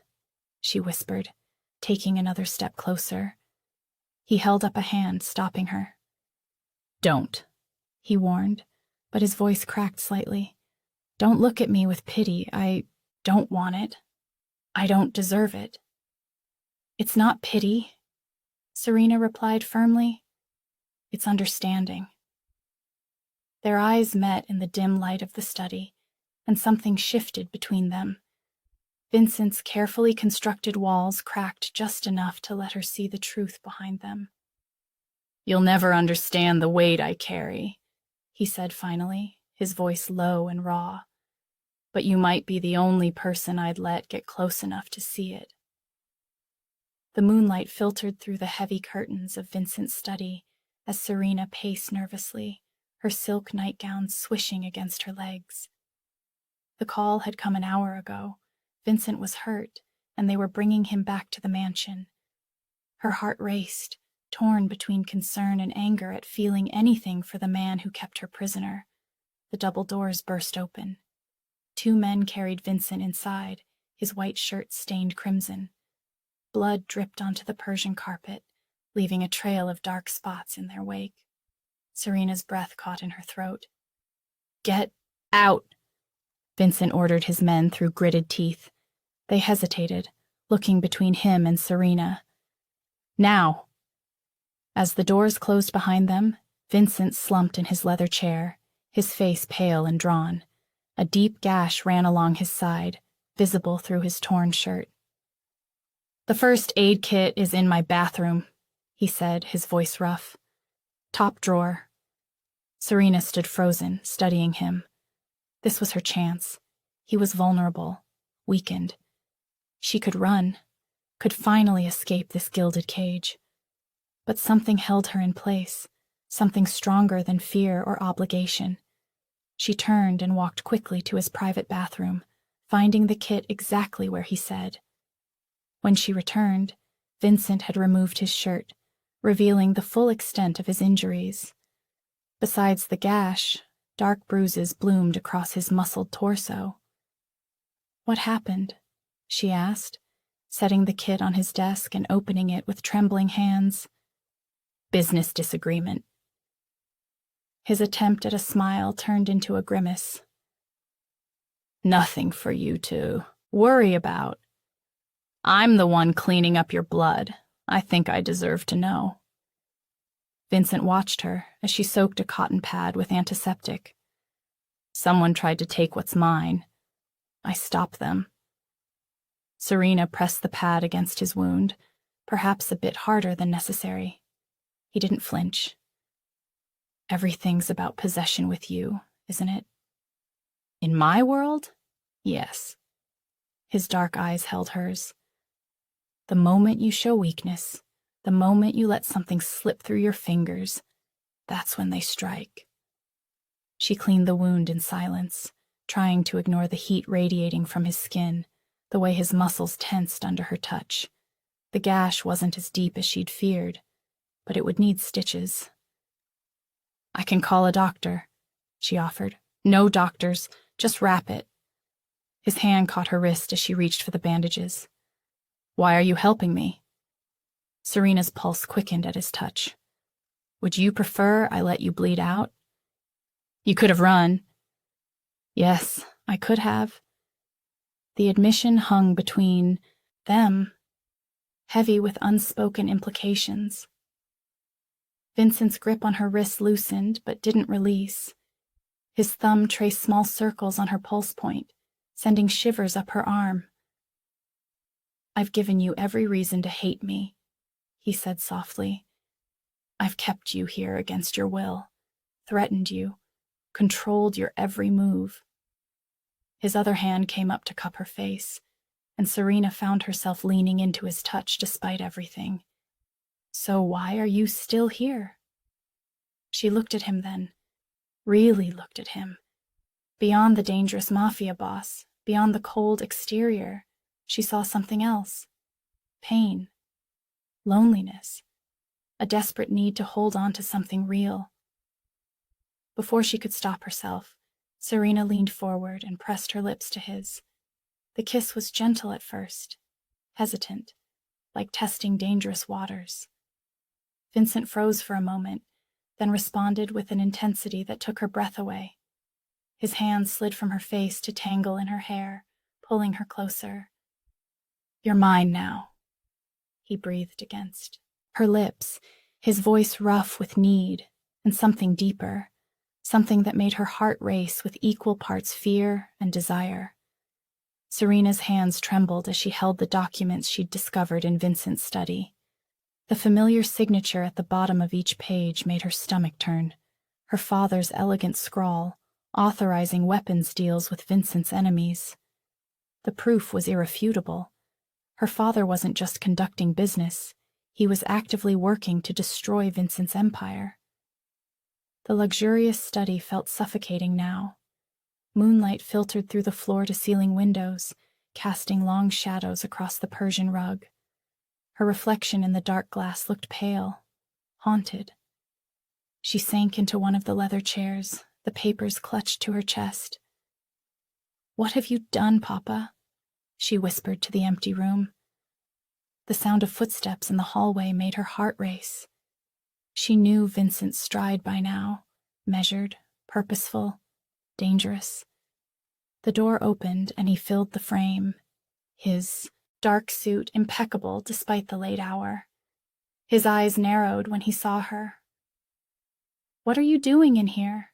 she whispered, taking another step closer. He held up a hand, stopping her. "Don't," he warned, but his voice cracked slightly. "Don't look at me with pity. I don't want it. I don't deserve it." "It's not pity," Serena replied firmly. "It's understanding." Their eyes met in the dim light of the study, and something shifted between them. Vincent's carefully constructed walls cracked just enough to let her see the truth behind them. "You'll never understand the weight I carry," he said finally, his voice low and raw. "But you might be the only person I'd let get close enough to see it." The moonlight filtered through the heavy curtains of Vincent's study as Serena paced nervously, her silk nightgown swishing against her legs. The call had come an hour ago. Vincent was hurt, and they were bringing him back to the mansion. Her heart raced, torn between concern and anger at feeling anything for the man who kept her prisoner. The double doors burst open. 2 men carried Vincent inside, his white shirt stained crimson. Blood dripped onto the Persian carpet, leaving a trail of dark spots in their wake. Serena's breath caught in her throat. "Get out," Vincent ordered his men through gritted teeth. They hesitated, looking between him and Serena. "Now." As the doors closed behind them, Vincent slumped in his leather chair, his face pale and drawn. A deep gash ran along his side, visible through his torn shirt. "The first aid kit is in my bathroom," he said, his voice rough. "Top drawer." Serena stood frozen, studying him. This was her chance. He was vulnerable, weakened. She could run, could finally escape this gilded cage. But something held her in place, something stronger than fear or obligation. She turned and walked quickly to his private bathroom, finding the kit exactly where he said. When she returned, Vincent had removed his shirt, revealing the full extent of his injuries. Besides the gash, dark bruises bloomed across his muscled torso. "What happened?" she asked, setting the kit on his desk and opening it with trembling hands. "Business disagreement." His attempt at a smile turned into a grimace. Nothing for you to worry about. I'm the one cleaning up your blood. I think I deserve to know. Vincent watched her as she soaked a cotton pad with antiseptic. Someone tried to take what's mine. I stopped them. Serena pressed the pad against his wound, perhaps a bit harder than necessary. He didn't flinch. Everything's about possession with you, isn't it? In my world? Yes. His dark eyes held hers. The moment you show weakness, the moment you let something slip through your fingers, that's when they strike. She cleaned the wound in silence, trying to ignore the heat radiating from his skin, the way his muscles tensed under her touch. The gash wasn't as deep as she'd feared, but it would need stitches. I can call a doctor, she offered. No doctors, just wrap it. His hand caught her wrist as she reached for the bandages. Why are you helping me? Serena's pulse quickened at his touch. Would you prefer I let you bleed out? You could have run. Yes, I could have. The admission hung between them, heavy with unspoken implications. Vincent's grip on her wrist loosened but didn't release. His thumb traced small circles on her pulse point, sending shivers up her arm. I've given you every reason to hate me, he said softly. I've kept you here against your will, threatened you, controlled your every move. His other hand came up to cup her face, and Serena found herself leaning into his touch despite everything. So why are you still here? She looked at him then, really looked at him. Beyond the dangerous Mafia boss, beyond the cold exterior, she saw something else. Pain, loneliness, a desperate need to hold on to something real. Before she could stop herself, Serena leaned forward and pressed her lips to his. The kiss was gentle at first, hesitant, like testing dangerous waters. Vincent froze for a moment, then responded with an intensity that took her breath away. His hands slid from her face to tangle in her hair, pulling her closer. You're mine now, he breathed against. Her lips, his voice rough with need, and something deeper, something that made her heart race with equal parts fear and desire. Serena's hands trembled as she held the documents she'd discovered in Vincent's study. The familiar signature at the bottom of each page made her stomach turn. Her father's elegant scrawl, authorizing weapons deals with Vincent's enemies. The proof was irrefutable. Her father wasn't just conducting business, he was actively working to destroy Vincent's empire. The luxurious study felt suffocating now. Moonlight filtered through the floor-to-ceiling windows, casting long shadows across the Persian rug. Her reflection in the dark glass looked pale, haunted. She sank into one of the leather chairs, the papers clutched to her chest. What have you done, Papa? She whispered to the empty room. The sound of footsteps in the hallway made her heart race. She knew Vincent's stride by now, measured, purposeful, dangerous. The door opened and he filled the frame, his dark suit impeccable despite the late hour. His eyes narrowed when he saw her. What are you doing in here?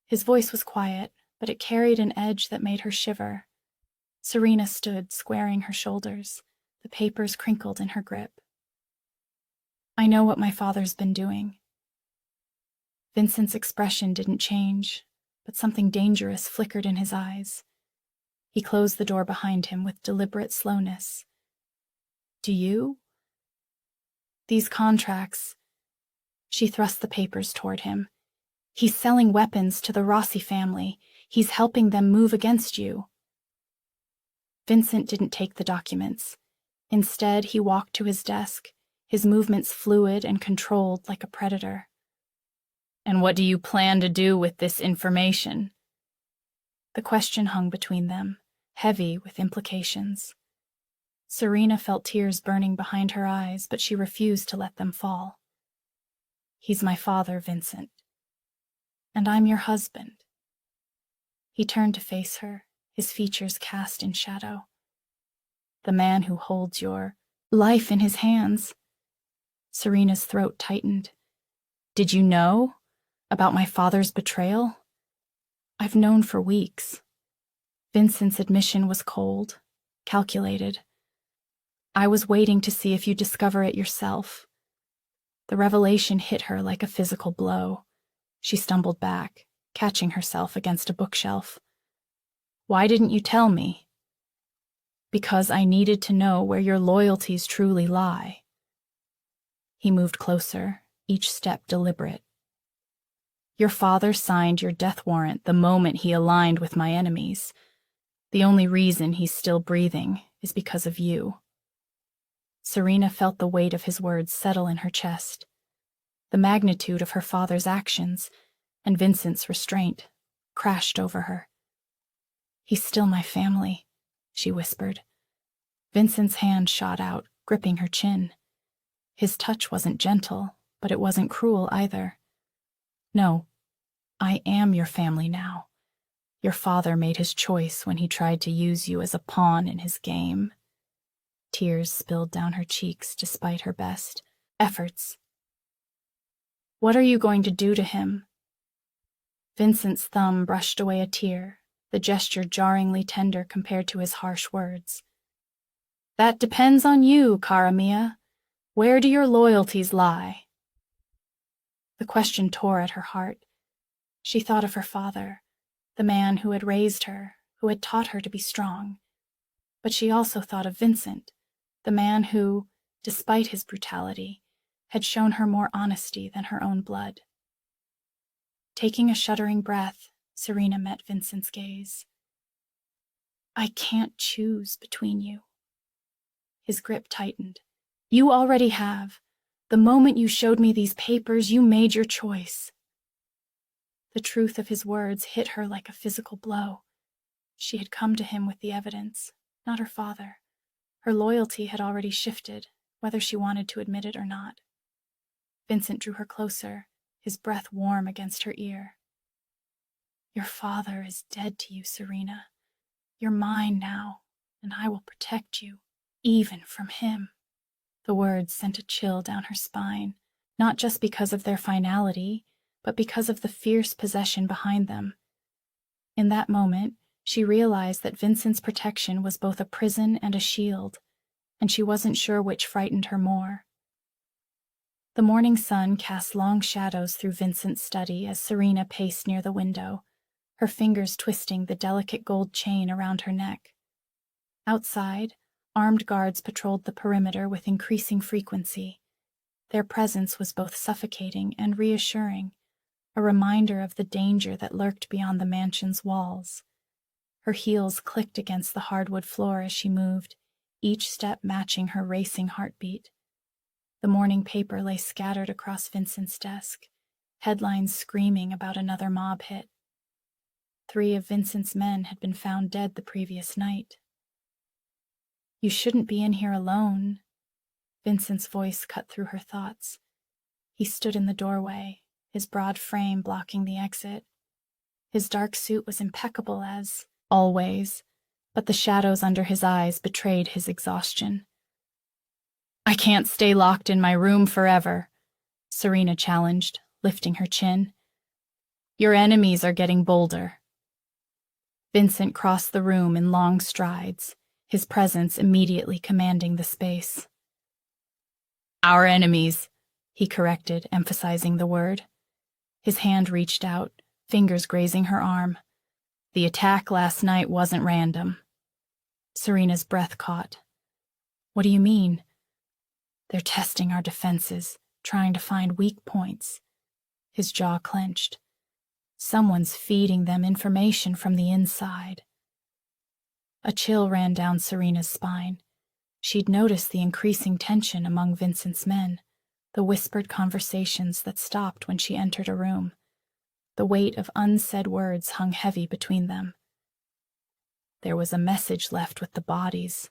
His voice was quiet, but it carried an edge that made her shiver. Serena stood, squaring her shoulders, the papers crinkled in her grip. I know what my father's been doing. Vincent's expression didn't change, but something dangerous flickered in his eyes. He closed the door behind him with deliberate slowness. Do you? These contracts. She thrust the papers toward him. He's selling weapons to the Rossi family. He's helping them move against you. Vincent didn't take the documents. Instead, he walked to his desk, his movements fluid and controlled like a predator. And what do you plan to do with this information? The question hung between them, heavy with implications. Serena felt tears burning behind her eyes, but she refused to let them fall. He's my father, Vincent. and I'm your husband." He turned to face her, his features cast in shadow. "The man who holds your life in his hands." Serena's throat tightened. "Did you know about my father's betrayal?" "I've known for weeks." Vincent's admission was cold, calculated. "I was waiting to see if you'd discover it yourself." The revelation hit her like a physical blow. She stumbled back, catching herself against a bookshelf. "Why didn't you tell me?" "Because I needed to know where your loyalties truly lie." He moved closer, each step deliberate. "Your father signed your death warrant the moment he aligned with my enemies. The only reason he's still breathing is because of you." Serena felt the weight of his words settle in her chest, the magnitude of her father's actions, and Vincent's restraint crashed over her. "He's still my family," she whispered. Vincent's hand shot out, gripping her chin. His touch wasn't gentle, but it wasn't cruel either. "No, I am your family now. Your father made his choice when he tried to use you as a pawn in his game." Tears spilled down her cheeks despite her best efforts. "What are you going to do to him?" Vincent's thumb brushed away a tear, the gesture jarringly tender compared to his harsh words. "That depends on you, cara mia. Where do your loyalties lie?" The question tore at her heart. She thought of her father, the man who had raised her, who had taught her to be strong. But she also thought of Vincent, the man who, despite his brutality, had shown her more honesty than her own blood. Taking a shuddering breath, Serena met Vincent's gaze. "I can't choose between you." His grip tightened. "You already have. The moment you showed me these papers, you made your choice." The truth of his words hit her like a physical blow. She had come to him with the evidence, not her father. Her loyalty had already shifted, whether she wanted to admit it or not. Vincent drew her closer, his breath warm against her ear. "Your father is dead to you, Serena. You're mine now, and I will protect you, even from him." The words sent a chill down her spine, not just because of their finality, but because of the fierce possession behind them. In that moment, she realized that Vincent's protection was both a prison and a shield, and she wasn't sure which frightened her more. The morning sun cast long shadows through Vincent's study as Serena paced near the window, her fingers twisting the delicate gold chain around her neck. Outside, armed guards patrolled the perimeter with increasing frequency. Their presence was both suffocating and reassuring, a reminder of the danger that lurked beyond the mansion's walls. Her heels clicked against the hardwood floor as she moved, each step matching her racing heartbeat. The morning paper lay scattered across Vincent's desk, headlines screaming about another mob hit. 3 of Vincent's men had been found dead the previous night. "You shouldn't be in here alone." Vincent's voice cut through her thoughts. He stood in the doorway, his broad frame blocking the exit. His dark suit was impeccable as always, but the shadows under his eyes betrayed his exhaustion. "I can't stay locked in my room forever," Serena challenged, lifting her chin. "Your enemies are getting bolder." Vincent crossed the room in long strides, his presence immediately commanding the space. "Our enemies," he corrected, emphasizing the word. His hand reached out, fingers grazing her arm. "The attack last night wasn't random." Serena's breath caught. "What do you mean?" "They're testing our defenses, trying to find weak points." His jaw clenched. "Someone's feeding them information from the inside." A chill ran down Serena's spine. She'd noticed the increasing tension among Vincent's men, the whispered conversations that stopped when she entered a room. The weight of unsaid words hung heavy between them. "There was a message left with the bodies,"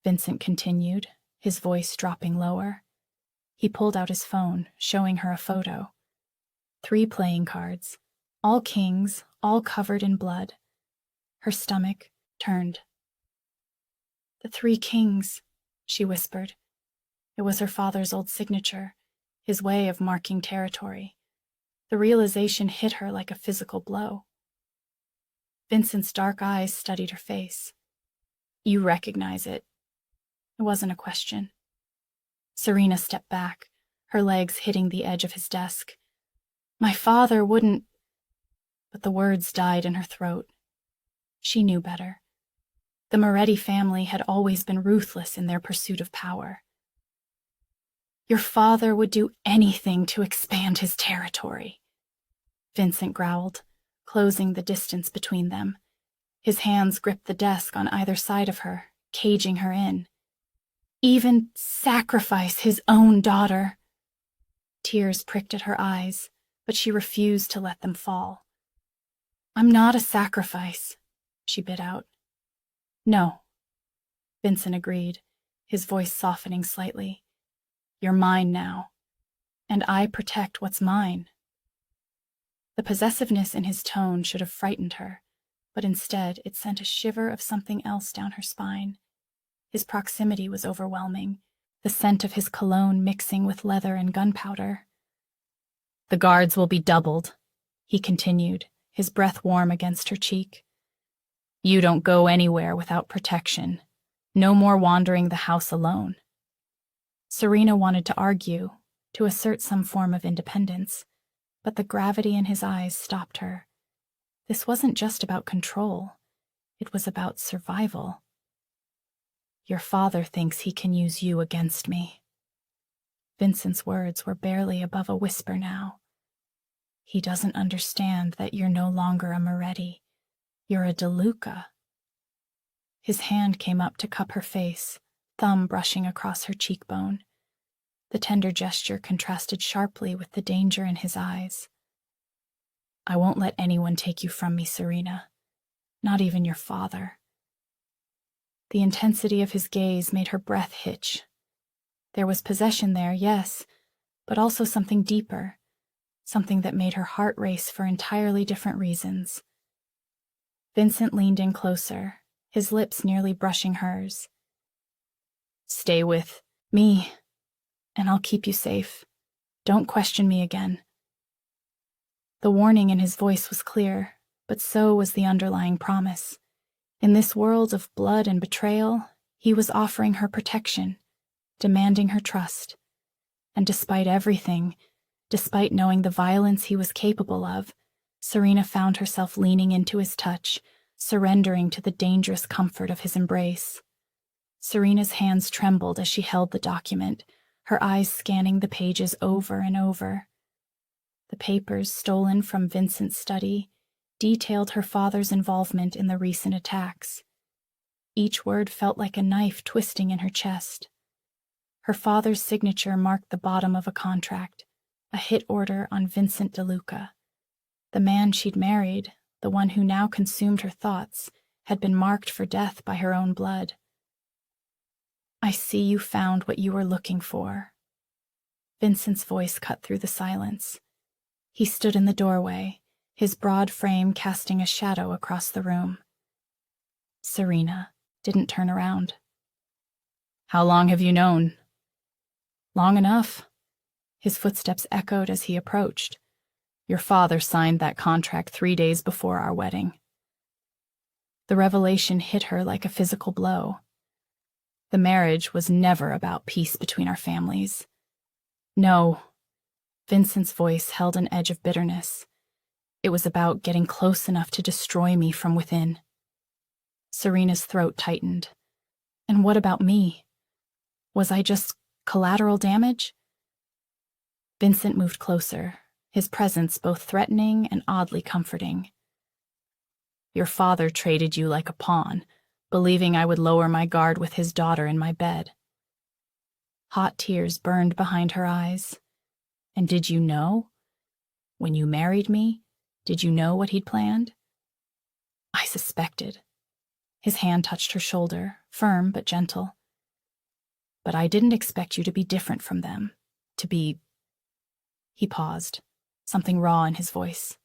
Vincent continued, his voice dropping lower. He pulled out his phone, showing her a photo. 3 playing cards, all kings, all covered in blood. Her stomach turned. "The 3 kings," she whispered. It was her father's old signature, his way of marking territory. The realization hit her like a physical blow. Vincent's dark eyes studied her face. "You recognize it." It wasn't a question. Serena stepped back, her legs hitting the edge of his desk. "My father wouldn't—" But the words died in her throat. She knew better. The Moretti family had always been ruthless in their pursuit of power. "Your father would do anything to expand his territory," Vincent growled, closing the distance between them. His hands gripped the desk on either side of her, caging her in. "Even sacrifice his own daughter." Tears pricked at her eyes, but she refused to let them fall. "I'm not a sacrifice," she bit out. "No," Vincent agreed, his voice softening slightly. "You're mine now, and I protect what's mine." The possessiveness in his tone should have frightened her, but instead it sent a shiver of something else down her spine. His proximity was overwhelming, the scent of his cologne mixing with leather and gunpowder. "The guards will be doubled," he continued, his breath warm against her cheek. "You don't go anywhere without protection. No more wandering the house alone." Serena wanted to argue, to assert some form of independence, but the gravity in his eyes stopped her. This wasn't just about control. It was about survival. "Your father thinks he can use you against me." Vincent's words were barely above a whisper now. "He doesn't understand that you're no longer a Moretti. You're a DeLuca." His hand came up to cup her face, thumb brushing across her cheekbone. The tender gesture contrasted sharply with the danger in his eyes. "I won't let anyone take you from me, Serena. Not even your father." The intensity of his gaze made her breath hitch. There was possession there, yes, but also something deeper, something that made her heart race for entirely different reasons. Vincent leaned in closer, his lips nearly brushing hers. "Stay with me, and I'll keep you safe. Don't question me again." The warning in his voice was clear, but so was the underlying promise. In this world of blood and betrayal, he was offering her protection, demanding her trust. And despite everything, despite knowing the violence he was capable of, Serena found herself leaning into his touch, surrendering to the dangerous comfort of his embrace. Serena's hands trembled as she held the document, her eyes scanning the pages over and over. The papers stolen from Vincent's study detailed her father's involvement in the recent attacks. Each word felt like a knife twisting in her chest. Her father's signature marked the bottom of a contract, a hit order on Vincent DeLuca. The man she'd married, the one who now consumed her thoughts, had been marked for death by her own blood. "I see you found what you were looking for." Vincent's voice cut through the silence. He stood in the doorway, his broad frame casting a shadow across the room. Serena didn't turn around. "How long have you known?" "Long enough." His footsteps echoed as he approached. "Your father signed that contract 3 days before our wedding." The revelation hit her like a physical blow. The marriage was never about peace between our families. No. Vincent's voice held an edge of bitterness. It was about getting close enough to destroy me from within. Serena's throat tightened. And what about me? Was I just collateral damage? Vincent moved closer, his presence both threatening and oddly comforting. "Your father traded you like a pawn, believing I would lower my guard with his daughter in my bed." Hot tears burned behind her eyes. "And did you know? When you married me, did you know what he'd planned?" "I suspected." His hand touched her shoulder, firm but gentle. "But I didn't expect you to be different from them, to be—" He paused, something raw in his voice.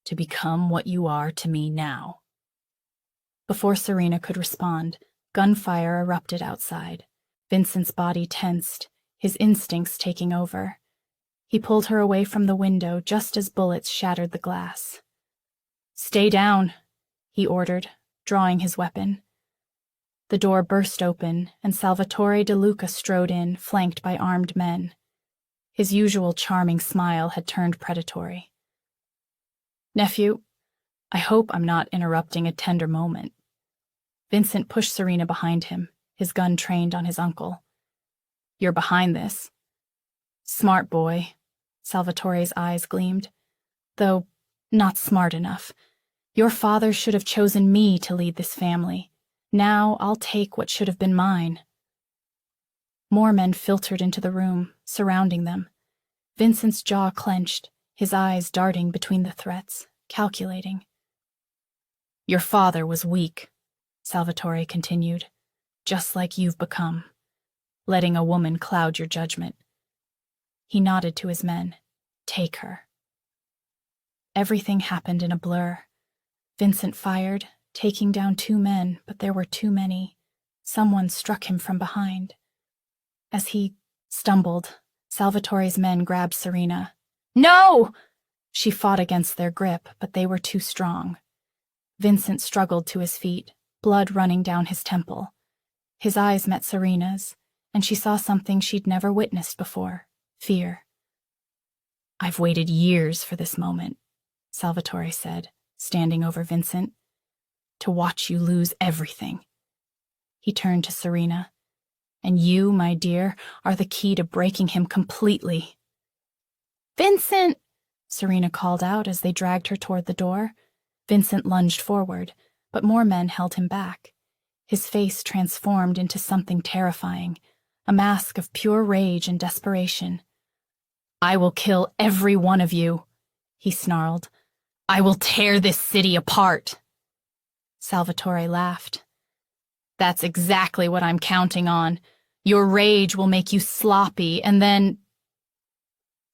to become what you are to me now." Before Serena could respond, gunfire erupted outside. Vincent's body tensed, his instincts taking over. He pulled her away from the window just as bullets shattered the glass. "Stay down," he ordered, drawing his weapon. The door burst open, and Salvatore De Luca strode in, flanked by armed men. His usual charming smile had turned predatory. "Nephew, I hope I'm not interrupting a tender moment." Vincent pushed Serena behind him, his gun trained on his uncle. "You're behind this." "Smart boy," Salvatore's eyes gleamed. "Though not smart enough. Your father should have chosen me to lead this family. Now I'll take what should have been mine." More men filtered into the room, surrounding them. Vincent's jaw clenched, his eyes darting between the threats, calculating. "Your father was weak," Salvatore continued, "just like you've become, letting a woman cloud your judgment." He nodded to his men. "Take her." Everything happened in a blur. Vincent fired, taking down 2 men, but there were too many. Someone struck him from behind. As he stumbled, Salvatore's men grabbed Serena. "No!" She fought against their grip, but they were too strong. Vincent struggled to his feet, blood running down his temple. His eyes met Serena's, and she saw something she'd never witnessed before: fear. "I've waited years for this moment," Salvatore said, standing over Vincent, "to watch you lose everything." He turned to Serena. "And you, my dear, are the key to breaking him completely." "Vincent!" Serena called out as they dragged her toward the door. Vincent lunged forward, but more men held him back. His face transformed into something terrifying, a mask of pure rage and desperation. "I will kill every one of you," he snarled. "I will tear this city apart." Salvatore laughed. "That's exactly what I'm counting on. Your rage will make you sloppy, and then—"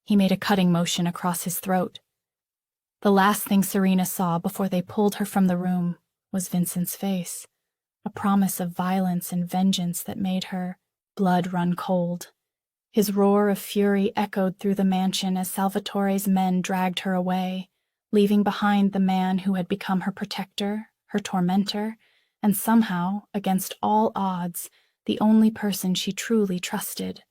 He made a cutting motion across his throat. The last thing Serena saw before they pulled her from the room was Vincent's face, a promise of violence and vengeance that made her blood run cold. His roar of fury echoed through the mansion as Salvatore's men dragged her away, leaving behind the man who had become her protector, her tormentor, and somehow, against all odds, the only person she truly trusted.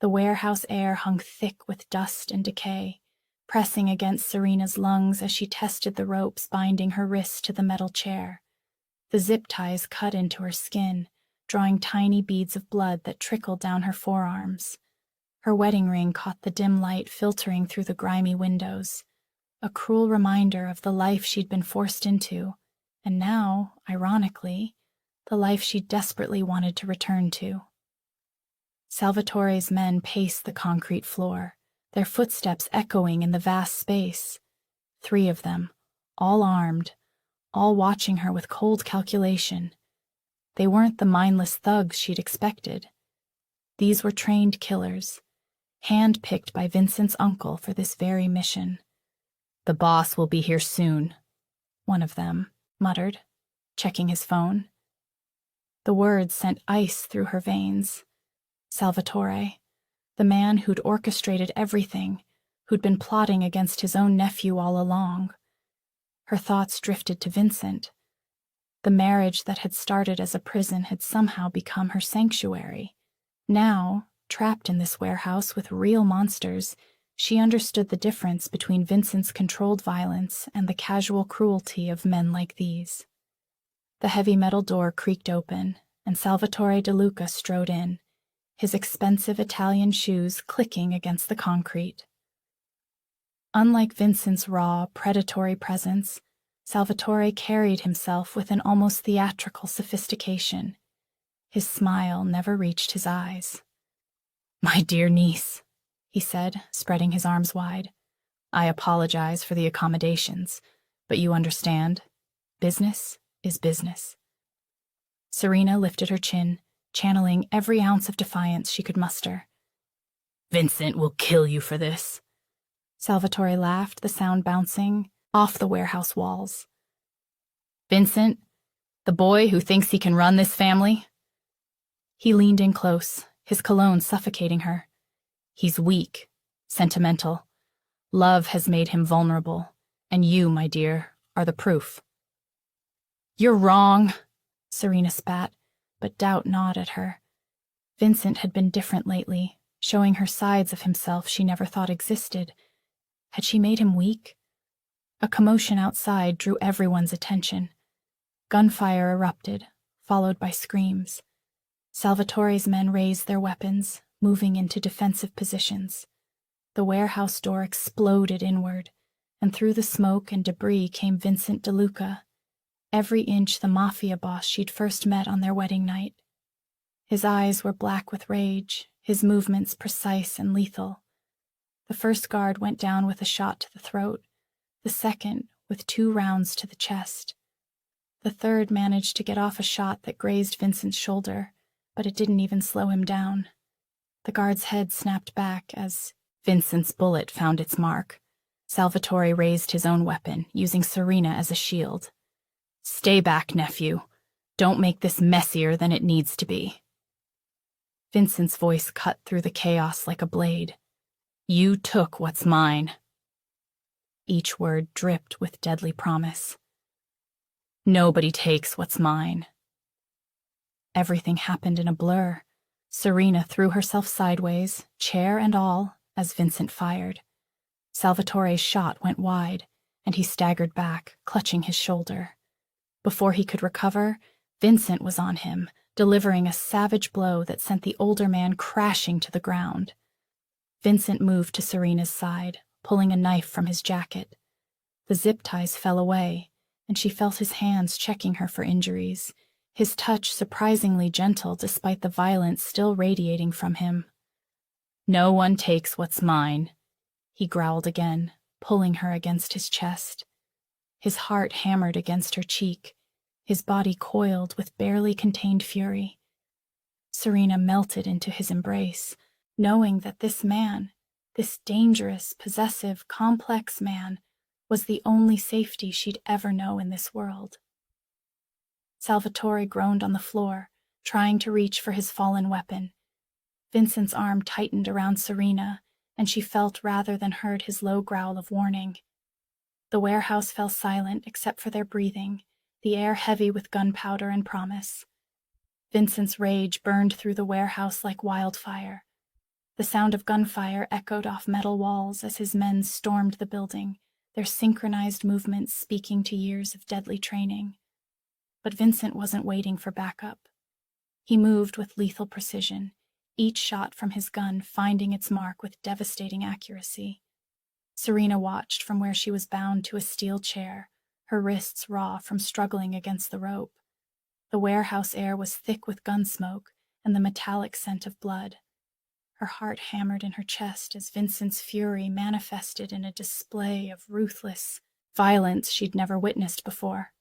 The warehouse air hung thick with dust and decay, pressing against Serena's lungs as she tested the ropes binding her wrists to the metal chair. The zip ties cut into her skin, drawing tiny beads of blood that trickled down her forearms. Her wedding ring caught the dim light filtering through the grimy windows, a cruel reminder of the life she'd been forced into, and now, ironically, the life she desperately wanted to return to. Salvatore's men paced the concrete floor, their footsteps echoing in the vast space. 3 of them, all armed, all watching her with cold calculation. They weren't the mindless thugs she'd expected. These were trained killers, hand-picked by Vincent's uncle for this very mission. "The boss will be here soon," one of them muttered, checking his phone. The words sent ice through her veins. Salvatore, the man who'd orchestrated everything, who'd been plotting against his own nephew all along. Her thoughts drifted to Vincent. The marriage that had started as a prison had somehow become her sanctuary. Now, trapped in this warehouse with real monsters, she understood the difference between Vincent's controlled violence and the casual cruelty of men like these. The heavy metal door creaked open, and Salvatore De Luca strode in, his expensive Italian shoes clicking against the concrete. Unlike Vincent's raw, predatory presence, Salvatore carried himself with an almost theatrical sophistication. His smile never reached his eyes. "My dear niece," he said, spreading his arms wide, "I apologize for the accommodations, but you understand, business is business." Serena lifted her chin, channeling every ounce of defiance she could muster. "Vincent will kill you for this." Salvatore laughed, the sound bouncing off the warehouse walls. "Vincent, the boy who thinks he can run this family?" He leaned in close, his cologne suffocating her. "He's weak, sentimental. Love has made him vulnerable, and you, my dear, are the proof." "You're wrong," Serena spat, but doubt gnawed at her. Vincent had been different lately, showing her sides of himself she never thought existed. Had she made him weak? A commotion outside drew everyone's attention. Gunfire erupted, followed by screams. Salvatore's men raised their weapons, moving into defensive positions. The warehouse door exploded inward, and through the smoke and debris came Vincent DeLuca, every inch the Mafia boss she'd first met on their wedding night. His eyes were black with rage, his movements precise and lethal. The first guard went down with a shot to the throat, the second with 2 rounds to the chest. The third managed to get off a shot that grazed Vincent's shoulder, but it didn't even slow him down. The guard's head snapped back as Vincent's bullet found its mark. Salvatore raised his own weapon, using Serena as a shield. "Stay back, nephew. Don't make this messier than it needs to be." Vincent's voice cut through the chaos like a blade. "You took what's mine." Each word dripped with deadly promise. "Nobody takes what's mine." Everything happened in a blur. Serena threw herself sideways, chair and all, as Vincent fired. Salvatore's shot went wide, and he staggered back, clutching his shoulder. Before he could recover, Vincent was on him, delivering a savage blow that sent the older man crashing to the ground. Vincent moved to Serena's side, pulling a knife from his jacket. The zip ties fell away, and she felt his hands checking her for injuries, his touch surprisingly gentle despite the violence still radiating from him. "No one takes what's mine," he growled again, pulling her against his chest. His heart hammered against her cheek, his body coiled with barely contained fury. Serena melted into his embrace, knowing that this man, this dangerous, possessive, complex man, was the only safety she'd ever know in this world. Salvatore groaned on the floor, trying to reach for his fallen weapon. Vincent's arm tightened around Serena, and she felt rather than heard his low growl of warning. The warehouse fell silent except for their breathing, the air heavy with gunpowder and promise. Vincent's rage burned through the warehouse like wildfire. The sound of gunfire echoed off metal walls as his men stormed the building, their synchronized movements speaking to years of deadly training. But Vincent wasn't waiting for backup. He moved with lethal precision, each shot from his gun finding its mark with devastating accuracy. Serena watched from where she was bound to a steel chair, her wrists raw from struggling against the rope. The warehouse air was thick with gun smoke and the metallic scent of blood. Her heart hammered in her chest as Vincent's fury manifested in a display of ruthless violence she'd never witnessed before.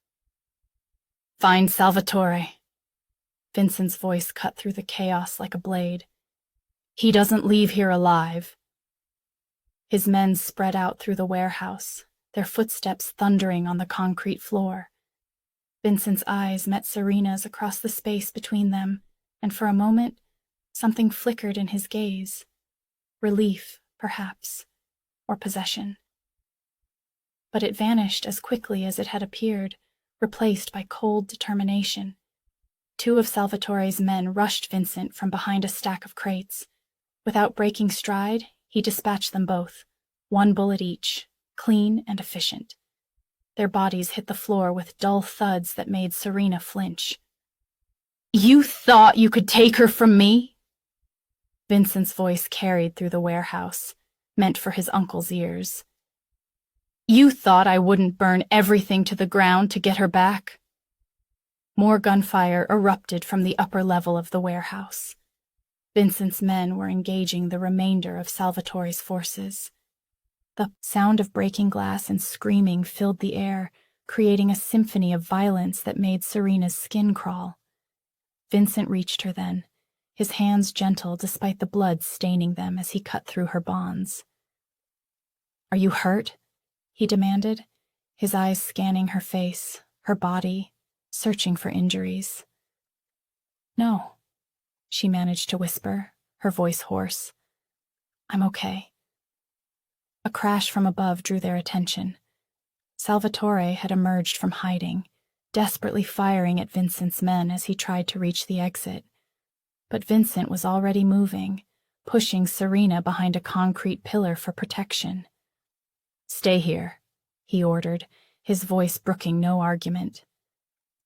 "Find Salvatore." Vincent's voice cut through the chaos like a blade. "He doesn't leave here alive." His men spread out through the warehouse, their footsteps thundering on the concrete floor. Vincent's eyes met Serena's across the space between them, and for a moment, something flickered in his gaze. Relief, perhaps, or possession. But it vanished as quickly as it had appeared, replaced by cold determination. 2 of Salvatore's men rushed Vincent from behind a stack of crates. Without breaking stride, he dispatched them both, 1 bullet each, clean and efficient. Their bodies hit the floor with dull thuds that made Serena flinch. "You thought you could take her from me?" Vincent's voice carried through the warehouse, meant for his uncle's ears. "You thought I wouldn't burn everything to the ground to get her back?" More gunfire erupted from the upper level of the warehouse. Vincent's men were engaging the remainder of Salvatore's forces. The sound of breaking glass and screaming filled the air, creating a symphony of violence that made Serena's skin crawl. Vincent reached her then, his hands gentle despite the blood staining them as he cut through her bonds. "Are you hurt?" he demanded, his eyes scanning her face, her body, searching for injuries. "No," she managed to whisper, her voice hoarse. "I'm okay." A crash from above drew their attention. Salvatore had emerged from hiding, desperately firing at Vincent's men as he tried to reach the exit. But Vincent was already moving, pushing Serena behind a concrete pillar for protection. "Stay here," he ordered, his voice brooking no argument.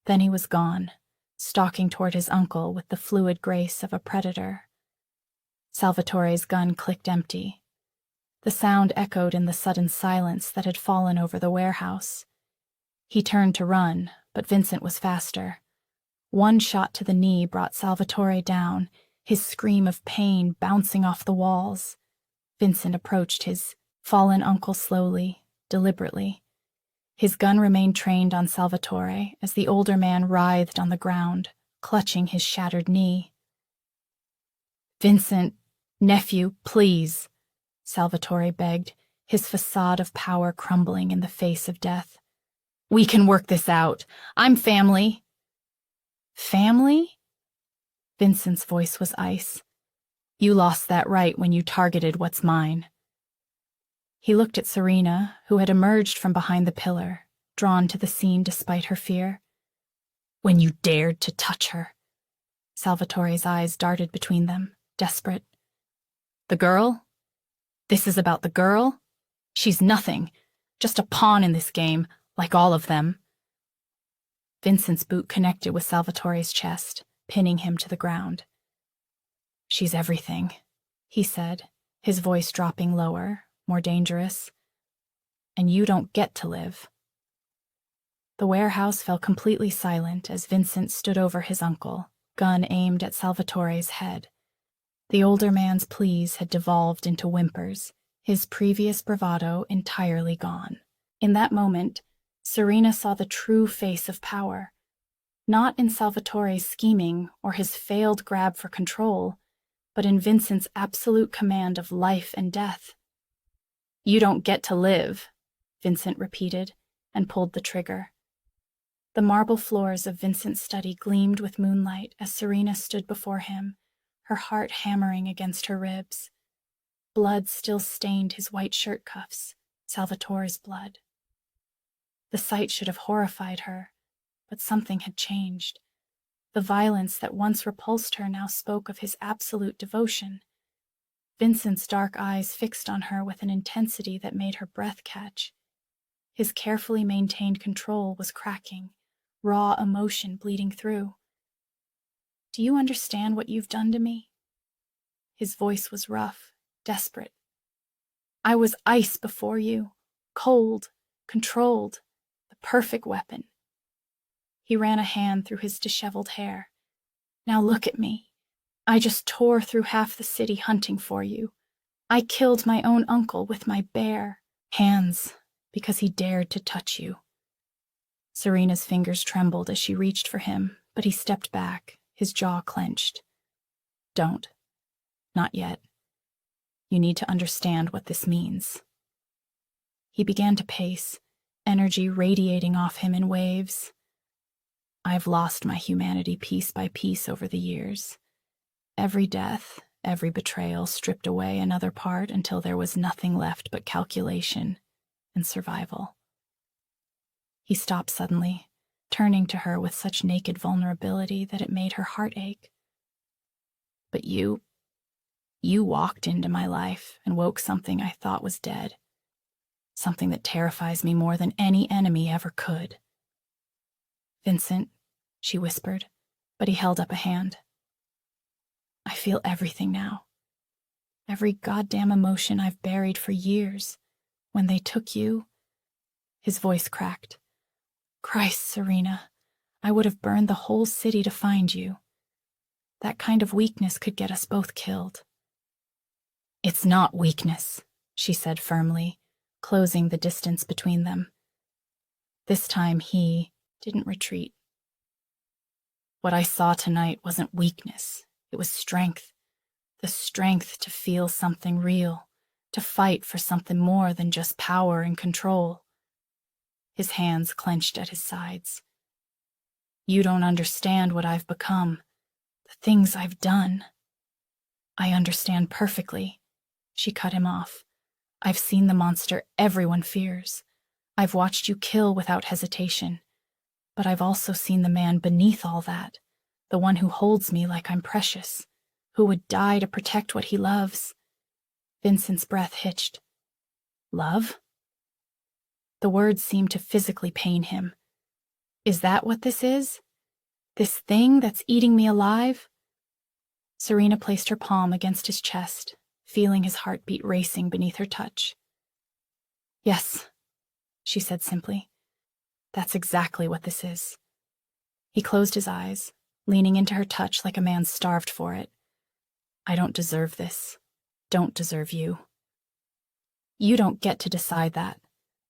Then he was gone, stalking toward his uncle with the fluid grace of a predator. Salvatore's gun clicked empty. The sound echoed in the sudden silence that had fallen over the warehouse. He turned to run, but Vincent was faster. One shot to the knee brought Salvatore down, his scream of pain bouncing off the walls. Vincent approached his fallen uncle slowly, deliberately. His gun remained trained on Salvatore as the older man writhed on the ground, clutching his shattered knee. "Vincent, nephew, please," Salvatore begged, his facade of power crumbling in the face of death. "We can work this out. I'm family." "Family?" Vincent's voice was ice. "You lost that right when you targeted what's mine." He looked at Serena, who had emerged from behind the pillar, drawn to the scene despite her fear. "When you dared to touch her." Salvatore's eyes darted between them, desperate. "The girl? This is about the girl? She's nothing, just a pawn in this game, like all of them." Vincent's boot connected with Salvatore's chest, pinning him to the ground. "She's everything," he said, his voice dropping lower, more dangerous. "And you don't get to live." The warehouse fell completely silent as Vincent stood over his uncle, gun aimed at Salvatore's head. The older man's pleas had devolved into whimpers, his previous bravado entirely gone. In that moment, Serena saw the true face of power, not in Salvatore's scheming or his failed grab for control, but in Vincent's absolute command of life and death. "You don't get to live," Vincent repeated, and pulled the trigger. The marble floors of Vincent's study gleamed with moonlight as Serena stood before him, her heart hammering against her ribs. Blood still stained his white shirt cuffs, Salvatore's blood. The sight should have horrified her, but something had changed. The violence that once repulsed her now spoke of his absolute devotion. Vincent's dark eyes fixed on her with an intensity that made her breath catch. His carefully maintained control was cracking, raw emotion bleeding through. "Do you understand what you've done to me?" His voice was rough, desperate. "I was ice before you, cold, controlled, the perfect weapon." He ran a hand through his disheveled hair. "Now look at me. I just tore through half the city hunting for you. I killed my own uncle with my bare hands because he dared to touch you." Serena's fingers trembled as she reached for him, but he stepped back, his jaw clenched. "Don't. Not yet. You need to understand what this means." He began to pace, energy radiating off him in waves. "I've lost my humanity piece by piece over the years. Every death, every betrayal stripped away another part until there was nothing left but calculation and survival." He stopped suddenly, turning to her with such naked vulnerability that it made her heart ache. "But you walked into my life and woke something I thought was dead. Something that terrifies me more than any enemy ever could." "Vincent," she whispered, but he held up a hand. "I feel everything now. Every goddamn emotion I've buried for years. When they took you..." His voice cracked. "Christ, Serena, I would have burned the whole city to find you. That kind of weakness could get us both killed." "It's not weakness," she said firmly, closing the distance between them. This time he didn't retreat. "What I saw tonight wasn't weakness. It was strength. The strength to feel something real, to fight for something more than just power and control." his hands clenched at his sides. You don't understand what I've become, the things I've done. I understand perfectly, she cut him off. I've seen the monster everyone fears. I've watched you kill without hesitation. But I've also seen the man beneath all that, the one who holds me like I'm precious, who would die to protect what he loves. Vincent's breath hitched. Love? The words seemed to physically pain him. Is that what this is? This thing that's eating me alive? Serena placed her palm against his chest, feeling his heartbeat racing beneath her touch. Yes, she said simply. That's exactly what this is. He closed his eyes, leaning into her touch like a man starved for it. I don't deserve this. Don't deserve you. You don't get to decide that,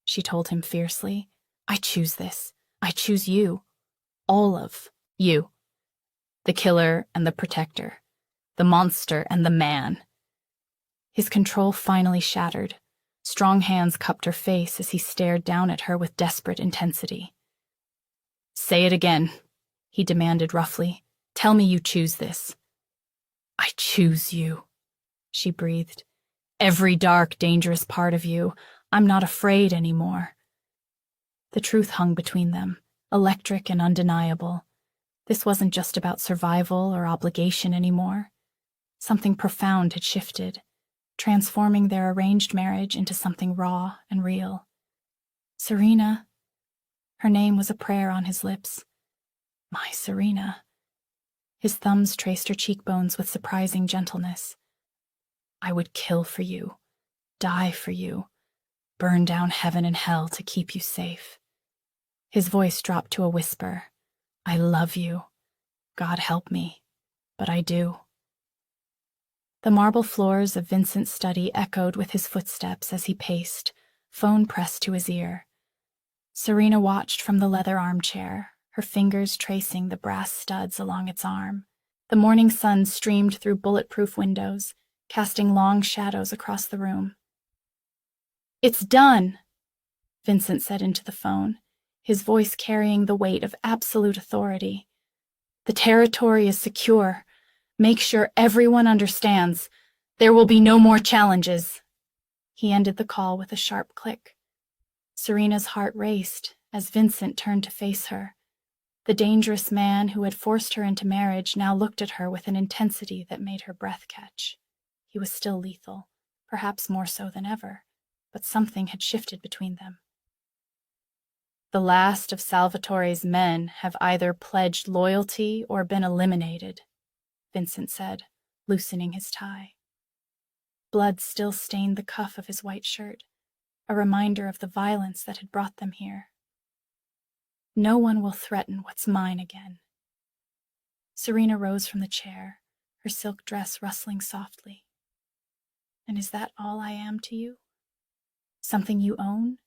she told him fiercely. I choose this. I choose you. All of you. The killer and the protector. The monster and the man. His control finally shattered. Strong hands cupped her face as he stared down at her with desperate intensity. Say it again, he demanded roughly. Tell me you choose this. I choose you, she breathed. Every dark, dangerous part of you. I'm not afraid anymore. The truth hung between them, electric and undeniable. This wasn't just about survival or obligation anymore. Something profound had shifted, transforming their arranged marriage into something raw and real. Serena. Her name was a prayer on his lips. My Serena. His thumbs traced her cheekbones with surprising gentleness. I would kill for you, die for you, burn down heaven and hell to keep you safe. His voice dropped to a whisper. I love you. God help me, but I do. The marble floors of Vincent's study echoed with his footsteps as he paced, phone pressed to his ear. Serena watched from the leather armchair, her fingers tracing the brass studs along its arm. The morning sun streamed through bulletproof windows, casting long shadows across the room. It's done, Vincent said into the phone, his voice carrying the weight of absolute authority. The territory is secure. Make sure everyone understands. There will be no more challenges. He ended the call with a sharp click. Serena's heart raced as Vincent turned to face her. The dangerous man who had forced her into marriage now looked at her with an intensity that made her breath catch. He was still lethal, perhaps more so than ever, but something had shifted between them. The last of Salvatore's men have either pledged loyalty or been eliminated, Vincent said, loosening his tie. Blood still stained the cuff of his white shirt, a reminder of the violence that had brought them here. No one will threaten what's mine again. Serena rose from the chair, her silk dress rustling softly. And is that all I am to you? Something you own?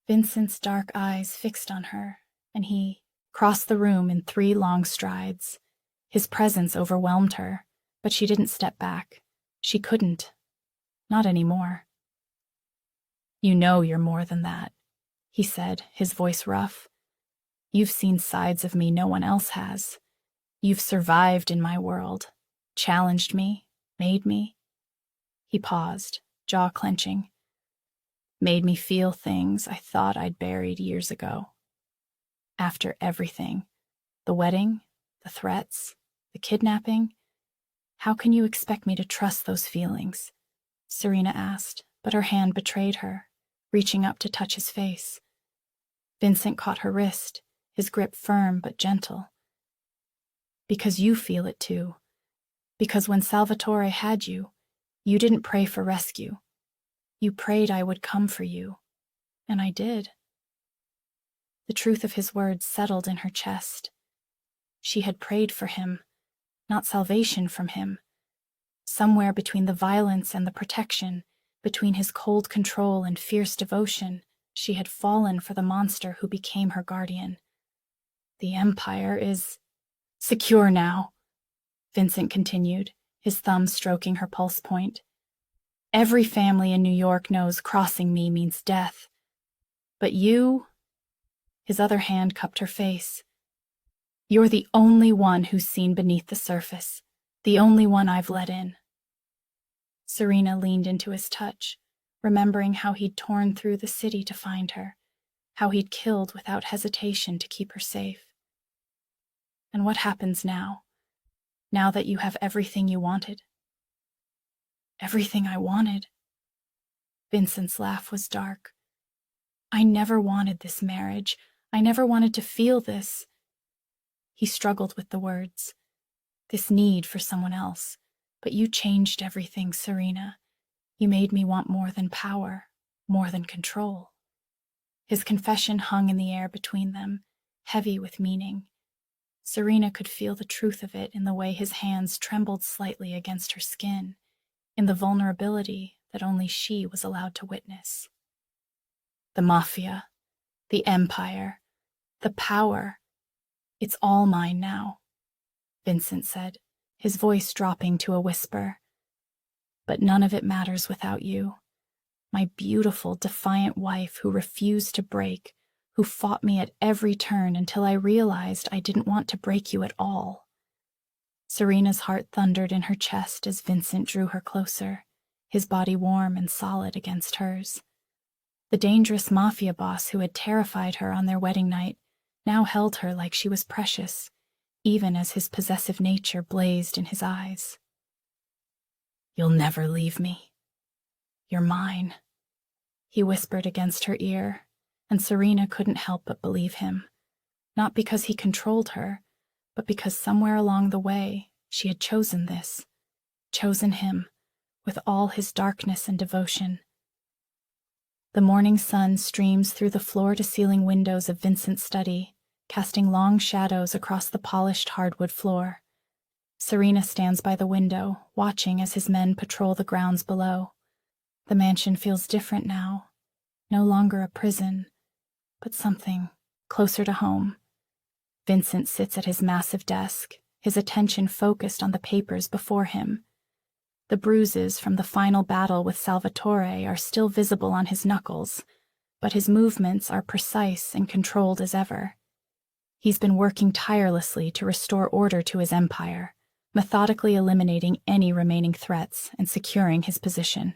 Vincent's dark eyes fixed on her, and he crossed the room in 3 long strides. His presence overwhelmed her, but she didn't step back. She couldn't. Not anymore. You know you're more than that, he said, his voice rough. You've seen sides of me no one else has. You've survived in my world, challenged me, made me. He paused, jaw clenching. Made me feel things I thought I'd buried years ago. After everything, the wedding, the threats, the kidnapping, how can you expect me to trust those feelings? Serena asked, but her hand betrayed her, reaching up to touch his face. Vincent caught her wrist, his grip firm but gentle. Because you feel it too. Because when Salvatore had you, you didn't pray for rescue. You prayed I would come for you, and I did. The truth of his words settled in her chest. She had prayed for him, not salvation from him. Somewhere between the violence and the protection, between his cold control and fierce devotion, she had fallen for the monster who became her guardian. The Empire is secure now, Vincent continued, his thumb stroking her pulse point. Every family in New York knows crossing me means death. But you, his other hand cupped her face. You're the only one who's seen beneath the surface, the only one I've let in. Serena leaned into his touch, remembering how he'd torn through the city to find her, how he'd killed without hesitation to keep her safe. And what happens now that you have everything you wanted? Everything I wanted? Vincent's laugh was dark. I never wanted this marriage. I never wanted to feel this. He struggled with the words. This need for someone else. But you changed everything, Serena. You made me want more than power, more than control. His confession hung in the air between them, heavy with meaning. Serena could feel the truth of it in the way his hands trembled slightly against her skin, in the vulnerability that only she was allowed to witness. The Mafia, the Empire, the power. It's all mine now, Vincent said, his voice dropping to a whisper. But none of it matters without you. My beautiful, defiant wife who refused to break, who fought me at every turn until I realized I didn't want to break you at all. Serena's heart thundered in her chest as Vincent drew her closer, his body warm and solid against hers. The dangerous Mafia boss who had terrified her on their wedding night now held her like she was precious, even as his possessive nature blazed in his eyes. You'll never leave me. You're mine, he whispered against her ear, and Serena couldn't help but believe him, not because he controlled her, but because somewhere along the way she had chosen this, chosen him, with all his darkness and devotion. The morning sun streams through the floor-to-ceiling windows of Vincent's study, casting long shadows across the polished hardwood floor. Serena stands by the window, watching as his men patrol the grounds below. The mansion feels different now, no longer a prison, but something closer to home. Vincent sits at his massive desk, his attention focused on the papers before him. The bruises from the final battle with Salvatore are still visible on his knuckles, but his movements are precise and controlled as ever. He's been working tirelessly to restore order to his empire, methodically eliminating any remaining threats and securing his position.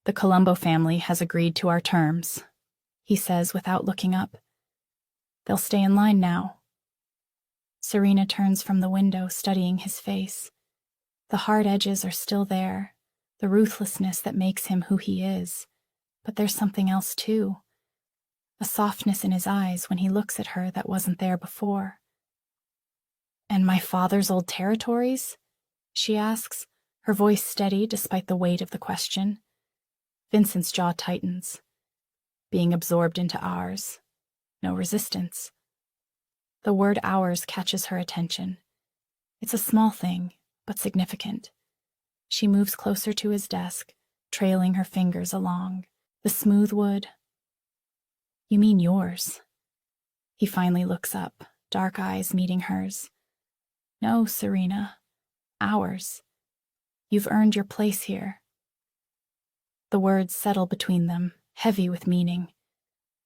The Colombo family has agreed to our terms, he says without looking up. They'll stay in line now. Serena turns from the window, studying his face. The hard edges are still there, the ruthlessness that makes him who he is. But there's something else too. A softness in his eyes when he looks at her that wasn't there before. And my father's old territories? She asks, her voice steady despite the weight of the question. Vincent's jaw tightens. Being absorbed into ours. No resistance. The word ours catches her attention. It's a small thing, but significant. She moves closer to his desk, trailing her fingers along. The smooth wood. You mean yours? He finally looks up, dark eyes meeting hers. No, Serena. Ours. You've earned your place here. The words settle between them, heavy with meaning.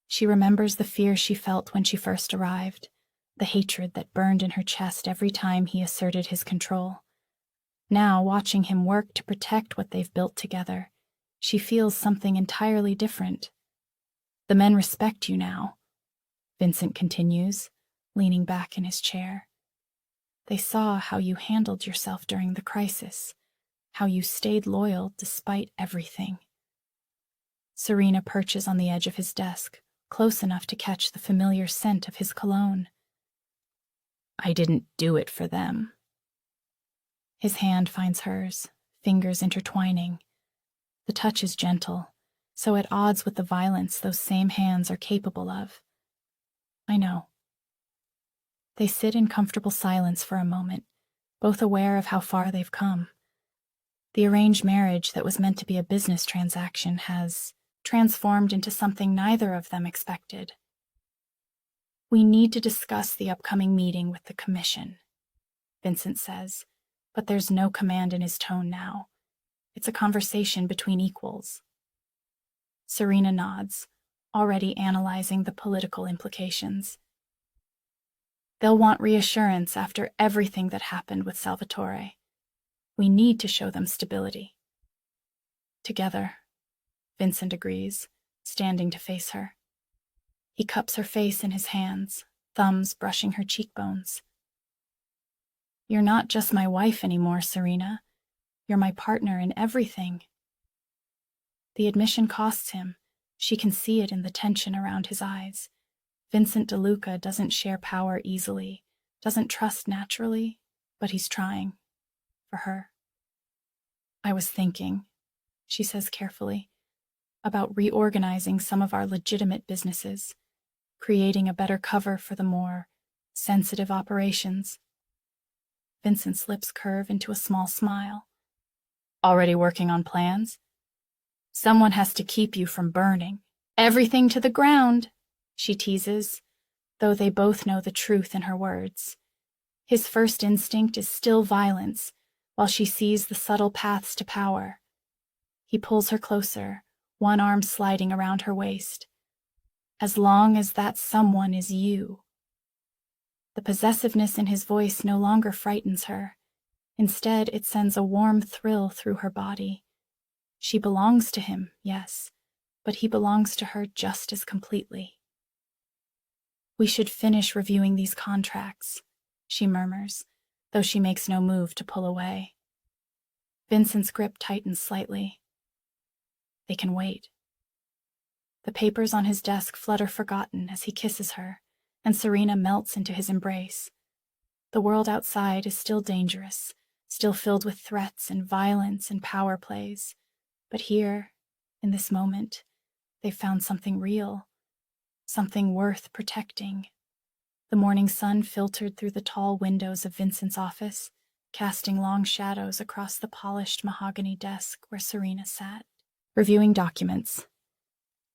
She remembers the fear she felt when she first arrived, the hatred that burned in her chest every time he asserted his control. Now, watching him work to protect what they've built together, she feels something entirely different. The men respect you now, Vincent continues, leaning back in his chair. They saw how you handled yourself during the crisis, how you stayed loyal despite everything. Serena perches on the edge of his desk, close enough to catch the familiar scent of his cologne. I didn't do it for them. His hand finds hers, fingers intertwining. The touch is gentle, so at odds with the violence those same hands are capable of. I know. They sit in comfortable silence for a moment, both aware of how far they've come. The arranged marriage that was meant to be a business transaction has transformed into something neither of them expected. We need to discuss the upcoming meeting with the commission, Vincent says, but there's no command in his tone now. It's a conversation between equals. Serena nods, already analyzing the political implications. They'll want reassurance after everything that happened with Salvatore. We need to show them stability. Together, Vincent agrees, standing to face her. He cups her face in his hands, thumbs brushing her cheekbones. You're not just my wife anymore, Serena. You're my partner in everything. The admission costs him. She can see it in the tension around his eyes. Vincent DeLuca doesn't share power easily, doesn't trust naturally, but he's trying. For her. I was thinking, she says carefully, about reorganizing some of our legitimate businesses, creating a better cover for the more sensitive operations. Vincent's lips curve into a small smile. Already working on plans? Someone has to keep you from burning. Everything to the ground, she teases, though they both know the truth in her words. His first instinct is still violence, while she sees the subtle paths to power. He pulls her closer, one arm sliding around her waist. As long as that someone is you. The possessiveness in his voice no longer frightens her. Instead, it sends a warm thrill through her body. She belongs to him, yes, but he belongs to her just as completely. We should finish reviewing these contracts, she murmurs, though she makes no move to pull away. Vincent's grip tightens slightly. They can wait. The papers on his desk flutter forgotten as he kisses her, and Serena melts into his embrace. The world outside is still dangerous, still filled with threats and violence and power plays. But here, in this moment, they've found something real, something worth protecting. The morning sun filtered through the tall windows of Vincent's office, casting long shadows across the polished mahogany desk where Serena sat, reviewing documents.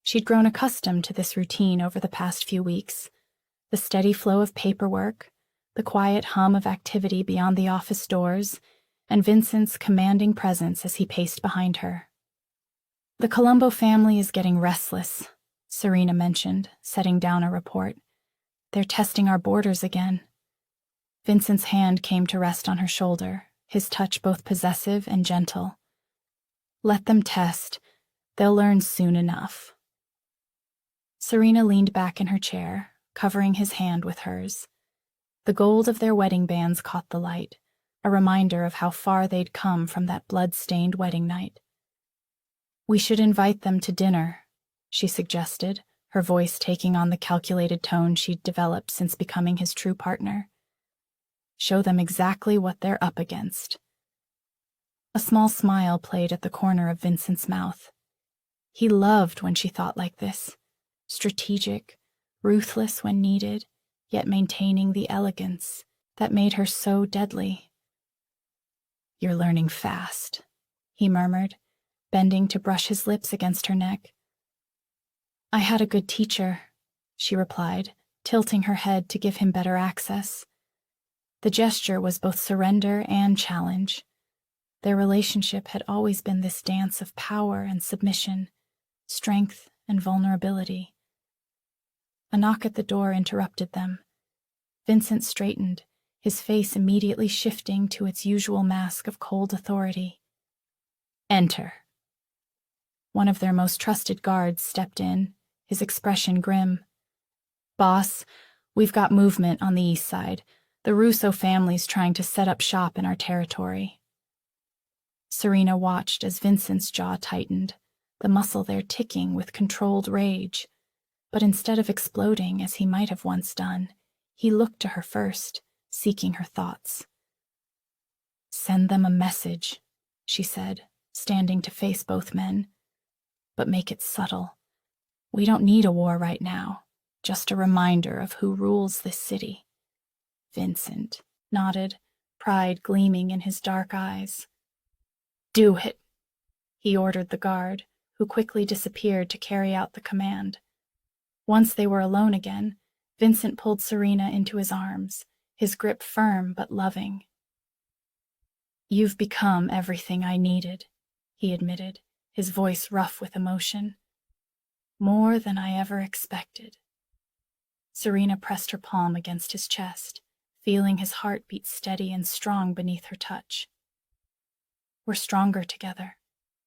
She'd grown accustomed to this routine over the past few weeks, the steady flow of paperwork, the quiet hum of activity beyond the office doors, and Vincent's commanding presence as he paced behind her. The Colombo family is getting restless, Serena mentioned, setting down a report. They're testing our borders again. Vincent's hand came to rest on her shoulder, his touch both possessive and gentle. Let them test. They'll learn soon enough. Serena leaned back in her chair, covering his hand with hers. The gold of their wedding bands caught the light, a reminder of how far they'd come from that blood-stained wedding night. We should invite them to dinner, she suggested, her voice taking on the calculated tone she'd developed since becoming his true partner. Show them exactly what they're up against. A small smile played at the corner of Vincent's mouth. He loved when she thought like this, strategic, ruthless when needed, yet maintaining the elegance that made her so deadly. You're learning fast, he murmured, bending to brush his lips against her neck. I had a good teacher, she replied, tilting her head to give him better access. The gesture was both surrender and challenge. Their relationship had always been this dance of power and submission, strength and vulnerability. A knock at the door interrupted them. Vincent straightened, his face immediately shifting to its usual mask of cold authority. Enter. One of their most trusted guards stepped in, his expression grim. Boss, we've got movement on the east side. The Russo family's trying to set up shop in our territory. Serena watched as Vincent's jaw tightened, the muscle there ticking with controlled rage. But instead of exploding as he might have once done, he looked to her first, seeking her thoughts. Send them a message, she said, standing to face both men. But make it subtle. We don't need a war right now, just a reminder of who rules this city. Vincent nodded, pride gleaming in his dark eyes. Do it, he ordered the guard, who quickly disappeared to carry out the command. Once they were alone again, Vincent pulled Serena into his arms, his grip firm but loving. You've become everything I needed, he admitted, his voice rough with emotion. More than I ever expected. Serena pressed her palm against his chest, feeling his heart beat steady and strong beneath her touch. We're stronger together,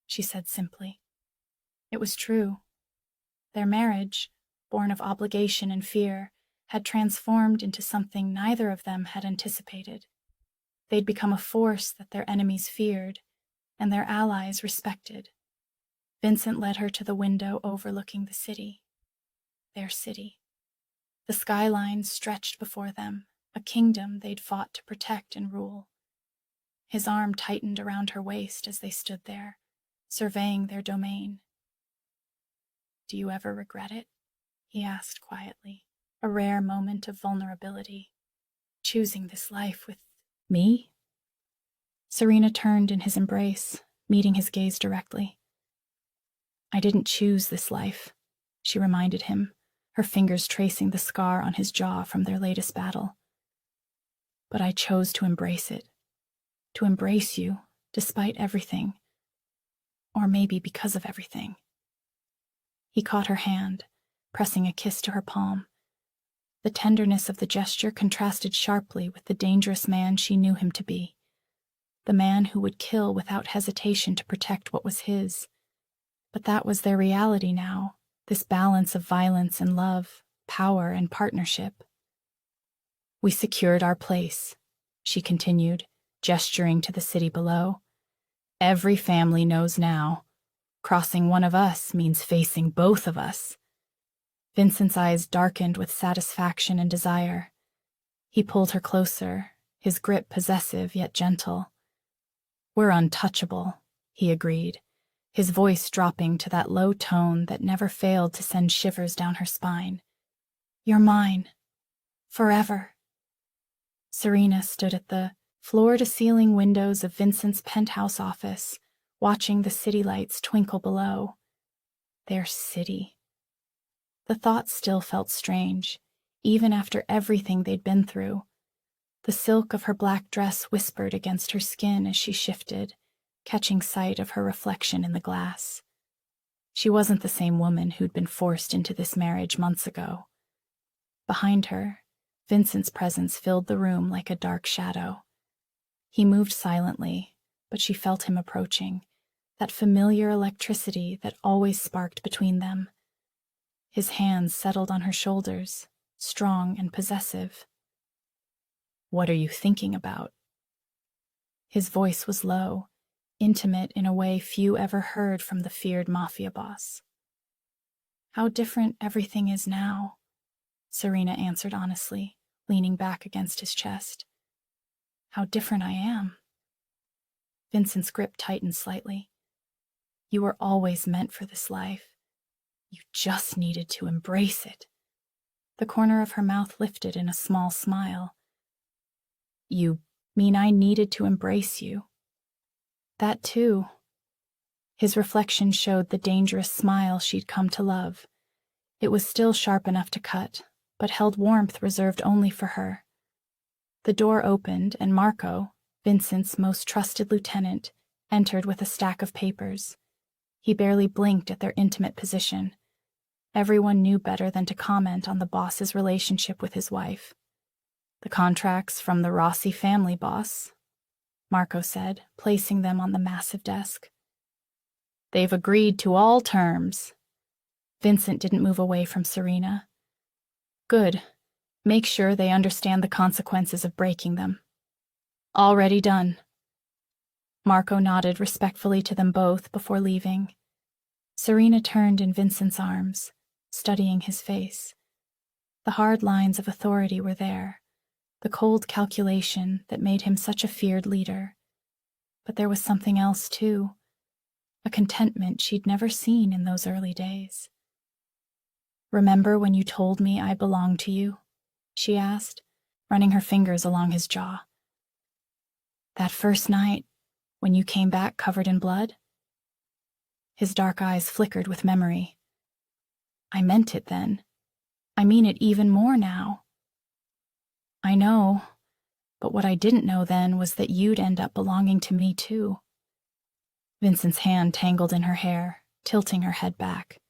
she said simply. It was true. Their marriage, born of obligation and fear, had transformed into something neither of them had anticipated. They'd become a force that their enemies feared, and their allies respected. Vincent led her to the window overlooking the city. Their city. The skyline stretched before them, a kingdom they'd fought to protect and rule. His arm tightened around her waist as they stood there, surveying their domain. Do you ever regret it? He asked quietly, a rare moment of vulnerability. Choosing this life with me? Serena turned in his embrace, meeting his gaze directly. I didn't choose this life, she reminded him, her fingers tracing the scar on his jaw from their latest battle. But I chose to embrace it. To embrace you, despite everything. Or maybe because of everything. He caught her hand, pressing a kiss to her palm. The tenderness of the gesture contrasted sharply with the dangerous man she knew him to be. The man who would kill without hesitation to protect what was his. But that was their reality now, this balance of violence and love, power and partnership. We secured our place, she continued, gesturing to the city below. Every family knows now. Crossing one of us means facing both of us. Vincent's eyes darkened with satisfaction and desire. He pulled her closer, his grip possessive yet gentle. We're untouchable, he agreed, his voice dropping to that low tone that never failed to send shivers down her spine. You're mine. Forever. Serena stood at the floor-to-ceiling windows of Vincent's penthouse office, watching the city lights twinkle below. Their city. The thought still felt strange, even after everything they'd been through. The silk of her black dress whispered against her skin as she shifted, catching sight of her reflection in the glass. She wasn't the same woman who'd been forced into this marriage months ago. Behind her, Vincent's presence filled the room like a dark shadow. He moved silently, but she felt him approaching, that familiar electricity that always sparked between them. His hands settled on her shoulders, strong and possessive. What are you thinking about? His voice was low, intimate in a way few ever heard from the feared Mafia boss. How different everything is now, Serena answered honestly, leaning back against his chest. How different I am. Vincent's grip tightened slightly. You were always meant for this life. You just needed to embrace it. The corner of her mouth lifted in a small smile. You mean I needed to embrace you? That too. His reflection showed the dangerous smile she'd come to love. It was still sharp enough to cut, but held warmth reserved only for her. The door opened, and Marco, Vincent's most trusted lieutenant, entered with a stack of papers. He barely blinked at their intimate position. Everyone knew better than to comment on the boss's relationship with his wife. The contracts from the Rossi family, boss, Marco said, placing them on the massive desk. They've agreed to all terms. Vincent didn't move away from Serena. Good. Make sure they understand the consequences of breaking them. Already done. Marco nodded respectfully to them both before leaving. Serena turned in Vincent's arms, studying his face. The hard lines of authority were there, the cold calculation that made him such a feared leader. But there was something else, too, a contentment she'd never seen in those early days. Remember when you told me I belonged to you? She asked, running her fingers along his jaw. That first night, when you came back covered in blood? His dark eyes flickered with memory. I meant it then. I mean it even more now. I know, but what I didn't know then was that you'd end up belonging to me too. Vincent's hand tangled in her hair, tilting her head back.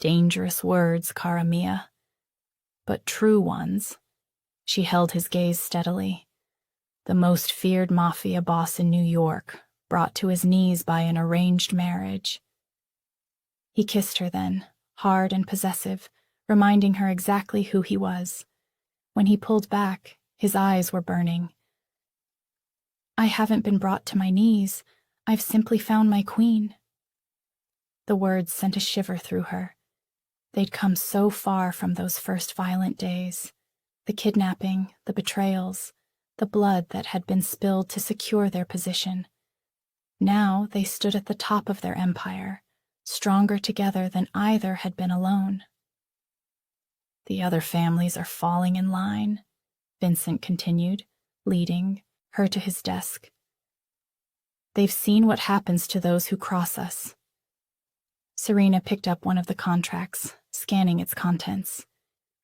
Dangerous words, cara mia. But true ones. She held his gaze steadily. The most feared Mafia boss in New York, brought to his knees by an arranged marriage. He kissed her then, hard and possessive, reminding her exactly who he was. When he pulled back, his eyes were burning. I haven't been brought to my knees. I've simply found my queen. The words sent a shiver through her. They'd come so far from those first violent days. The kidnapping, the betrayals, the blood that had been spilled to secure their position. Now they stood at the top of their empire, stronger together than either had been alone. The other families are falling in line, Vincent continued, leading her to his desk. They've seen what happens to those who cross us. Serena picked up one of the contracts, scanning its contents.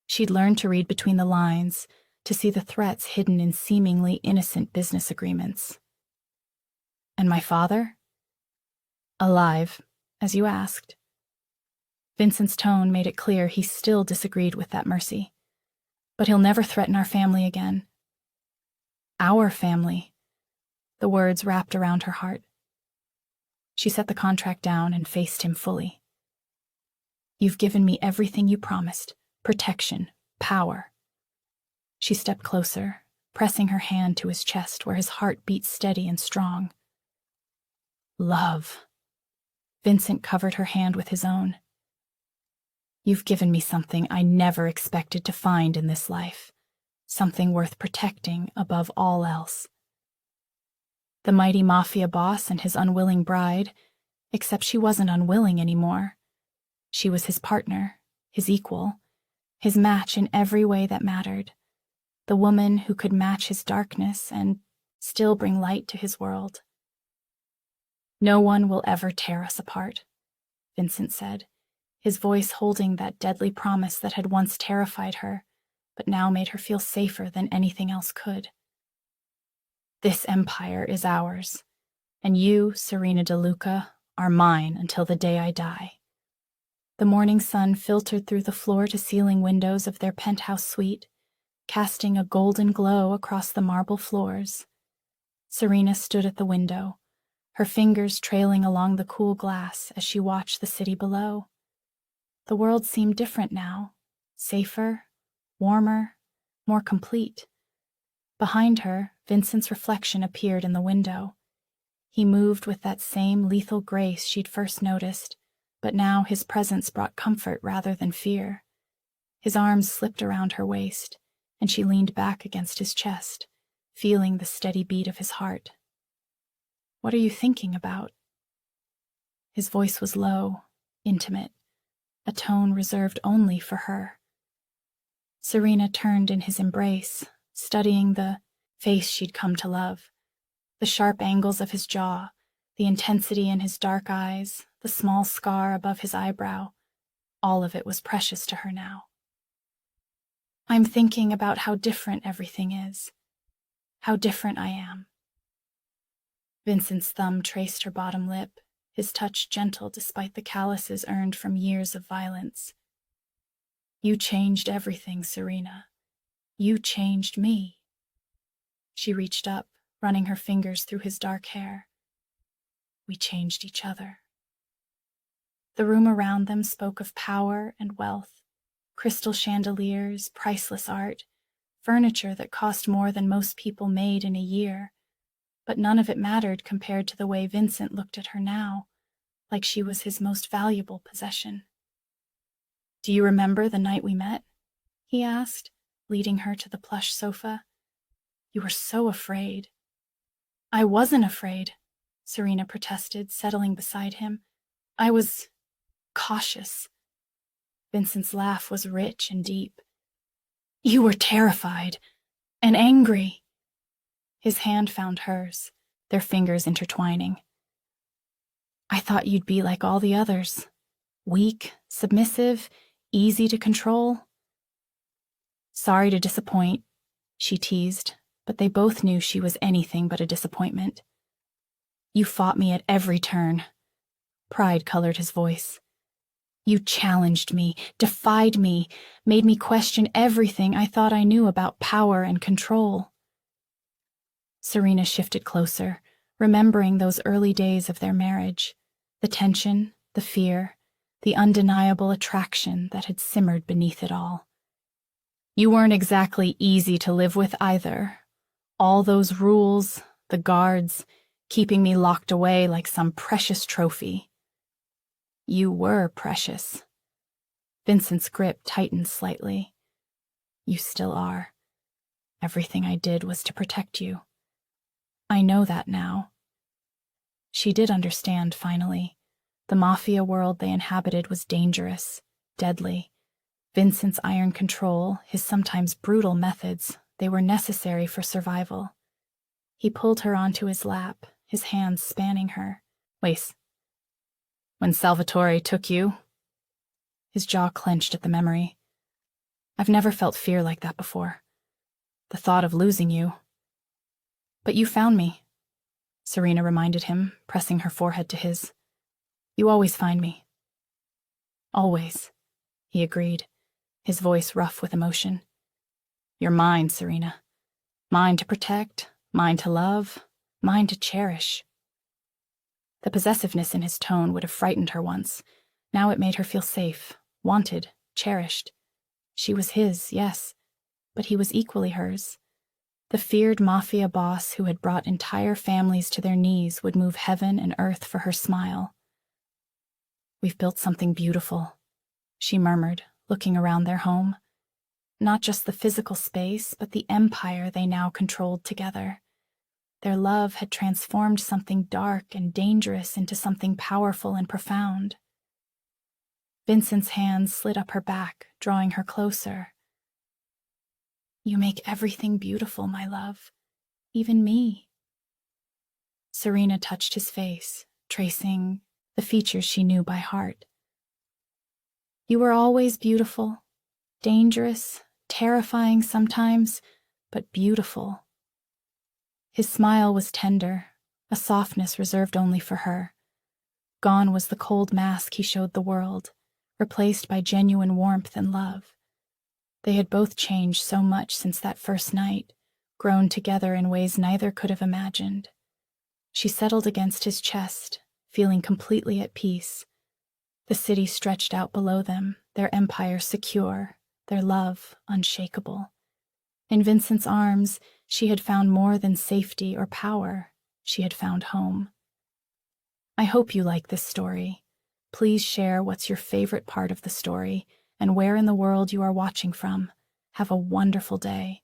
She'd learned to read between the lines, to see the threats hidden in seemingly innocent business agreements. And my father? Alive, as you asked. Vincent's tone made it clear he still disagreed with that mercy. But he'll never threaten our family again. Our family. The words wrapped around her heart. She set the contract down and faced him fully. You've given me everything you promised. Protection, power. She stepped closer, pressing her hand to his chest where his heart beat steady and strong. Love. Vincent covered her hand with his own. You've given me something I never expected to find in this life, something worth protecting above all else. The mighty Mafia boss and his unwilling bride, except she wasn't unwilling anymore. She was his partner, his equal, his match in every way that mattered, the woman who could match his darkness and still bring light to his world. No one will ever tear us apart, Vincent said, his voice holding that deadly promise that had once terrified her, but now made her feel safer than anything else could. This empire is ours, and you, Serena DeLuca, are mine until the day I die. The morning sun filtered through the floor-to-ceiling windows of their penthouse suite, casting a golden glow across the marble floors. Serena stood at the window, her fingers trailing along the cool glass as she watched the city below. The world seemed different now, safer, warmer, more complete. Behind her, Vincent's reflection appeared in the window. He moved with that same lethal grace she'd first noticed, but now his presence brought comfort rather than fear. His arms slipped around her waist, and she leaned back against his chest, feeling the steady beat of his heart. What are you thinking about? His voice was low, intimate, a tone reserved only for her. Serena turned in his embrace, studying the face she'd come to love, the sharp angles of his jaw, the intensity in his dark eyes, the small scar above his eyebrow. All of it was precious to her now. I'm thinking about how different everything is, how different I am. Vincent's thumb traced her bottom lip, his touch gentle despite the calluses earned from years of violence. You changed everything, Serena. You changed me. She reached up, running her fingers through his dark hair. We changed each other. The room around them spoke of power and wealth, crystal chandeliers, priceless art, furniture that cost more than most people made in a year, but none of it mattered compared to the way Vincent looked at her now, like she was his most valuable possession. Do you remember the night we met? He asked, leading her to the plush sofa. You were so afraid. I wasn't afraid, Serena protested, settling beside him. I was cautious. Vincent's laugh was rich and deep. You were terrified and angry. His hand found hers, their fingers intertwining. I thought you'd be like all the others. Weak, submissive, easy to control. Sorry to disappoint, she teased, but they both knew she was anything but a disappointment. You fought me at every turn. Pride colored his voice. You challenged me, defied me, made me question everything I thought I knew about power and control. Serena shifted closer, remembering those early days of their marriage, the tension, the fear, the undeniable attraction that had simmered beneath it all. You weren't exactly easy to live with either. All those rules, the guards, keeping me locked away like some precious trophy. You were precious. Vincent's grip tightened slightly. You still are. Everything I did was to protect you. I know that now. She did understand, finally. The Mafia world they inhabited was dangerous, deadly. Vincent's iron control, his sometimes brutal methods, they were necessary for survival. He pulled her onto his lap, his hands spanning her. Wait. When Salvatore took you? His jaw clenched at the memory. I've never felt fear like that before. The thought of losing you. But you found me, Serena reminded him, pressing her forehead to his. You always find me. Always, he agreed, his voice rough with emotion. You're mine, Serena. Mine to protect, mine to love, mine to cherish. The possessiveness in his tone would have frightened her once. Now it made her feel safe, wanted, cherished. She was his, yes, but he was equally hers. The feared Mafia boss who had brought entire families to their knees would move heaven and earth for her smile. We've built something beautiful, she murmured, looking around their home. Not just the physical space, but the empire they now controlled together. Their love had transformed something dark and dangerous into something powerful and profound. Vincent's hands slid up her back, drawing her closer. You make everything beautiful, my love. Even me. Serena touched his face, tracing the features she knew by heart. You were always beautiful, dangerous, terrifying sometimes, but beautiful. His smile was tender, a softness reserved only for her. Gone was the cold mask he showed the world, replaced by genuine warmth and love. They had both changed so much since that first night, grown together in ways neither could have imagined. She settled against his chest, feeling completely at peace. The city stretched out below them, their empire secure, their love unshakable. In Vincent's arms, she had found more than safety or power. She had found home. I hope you like this story. Please share what's your favorite part of the story and where in the world you are watching from. Have a wonderful day.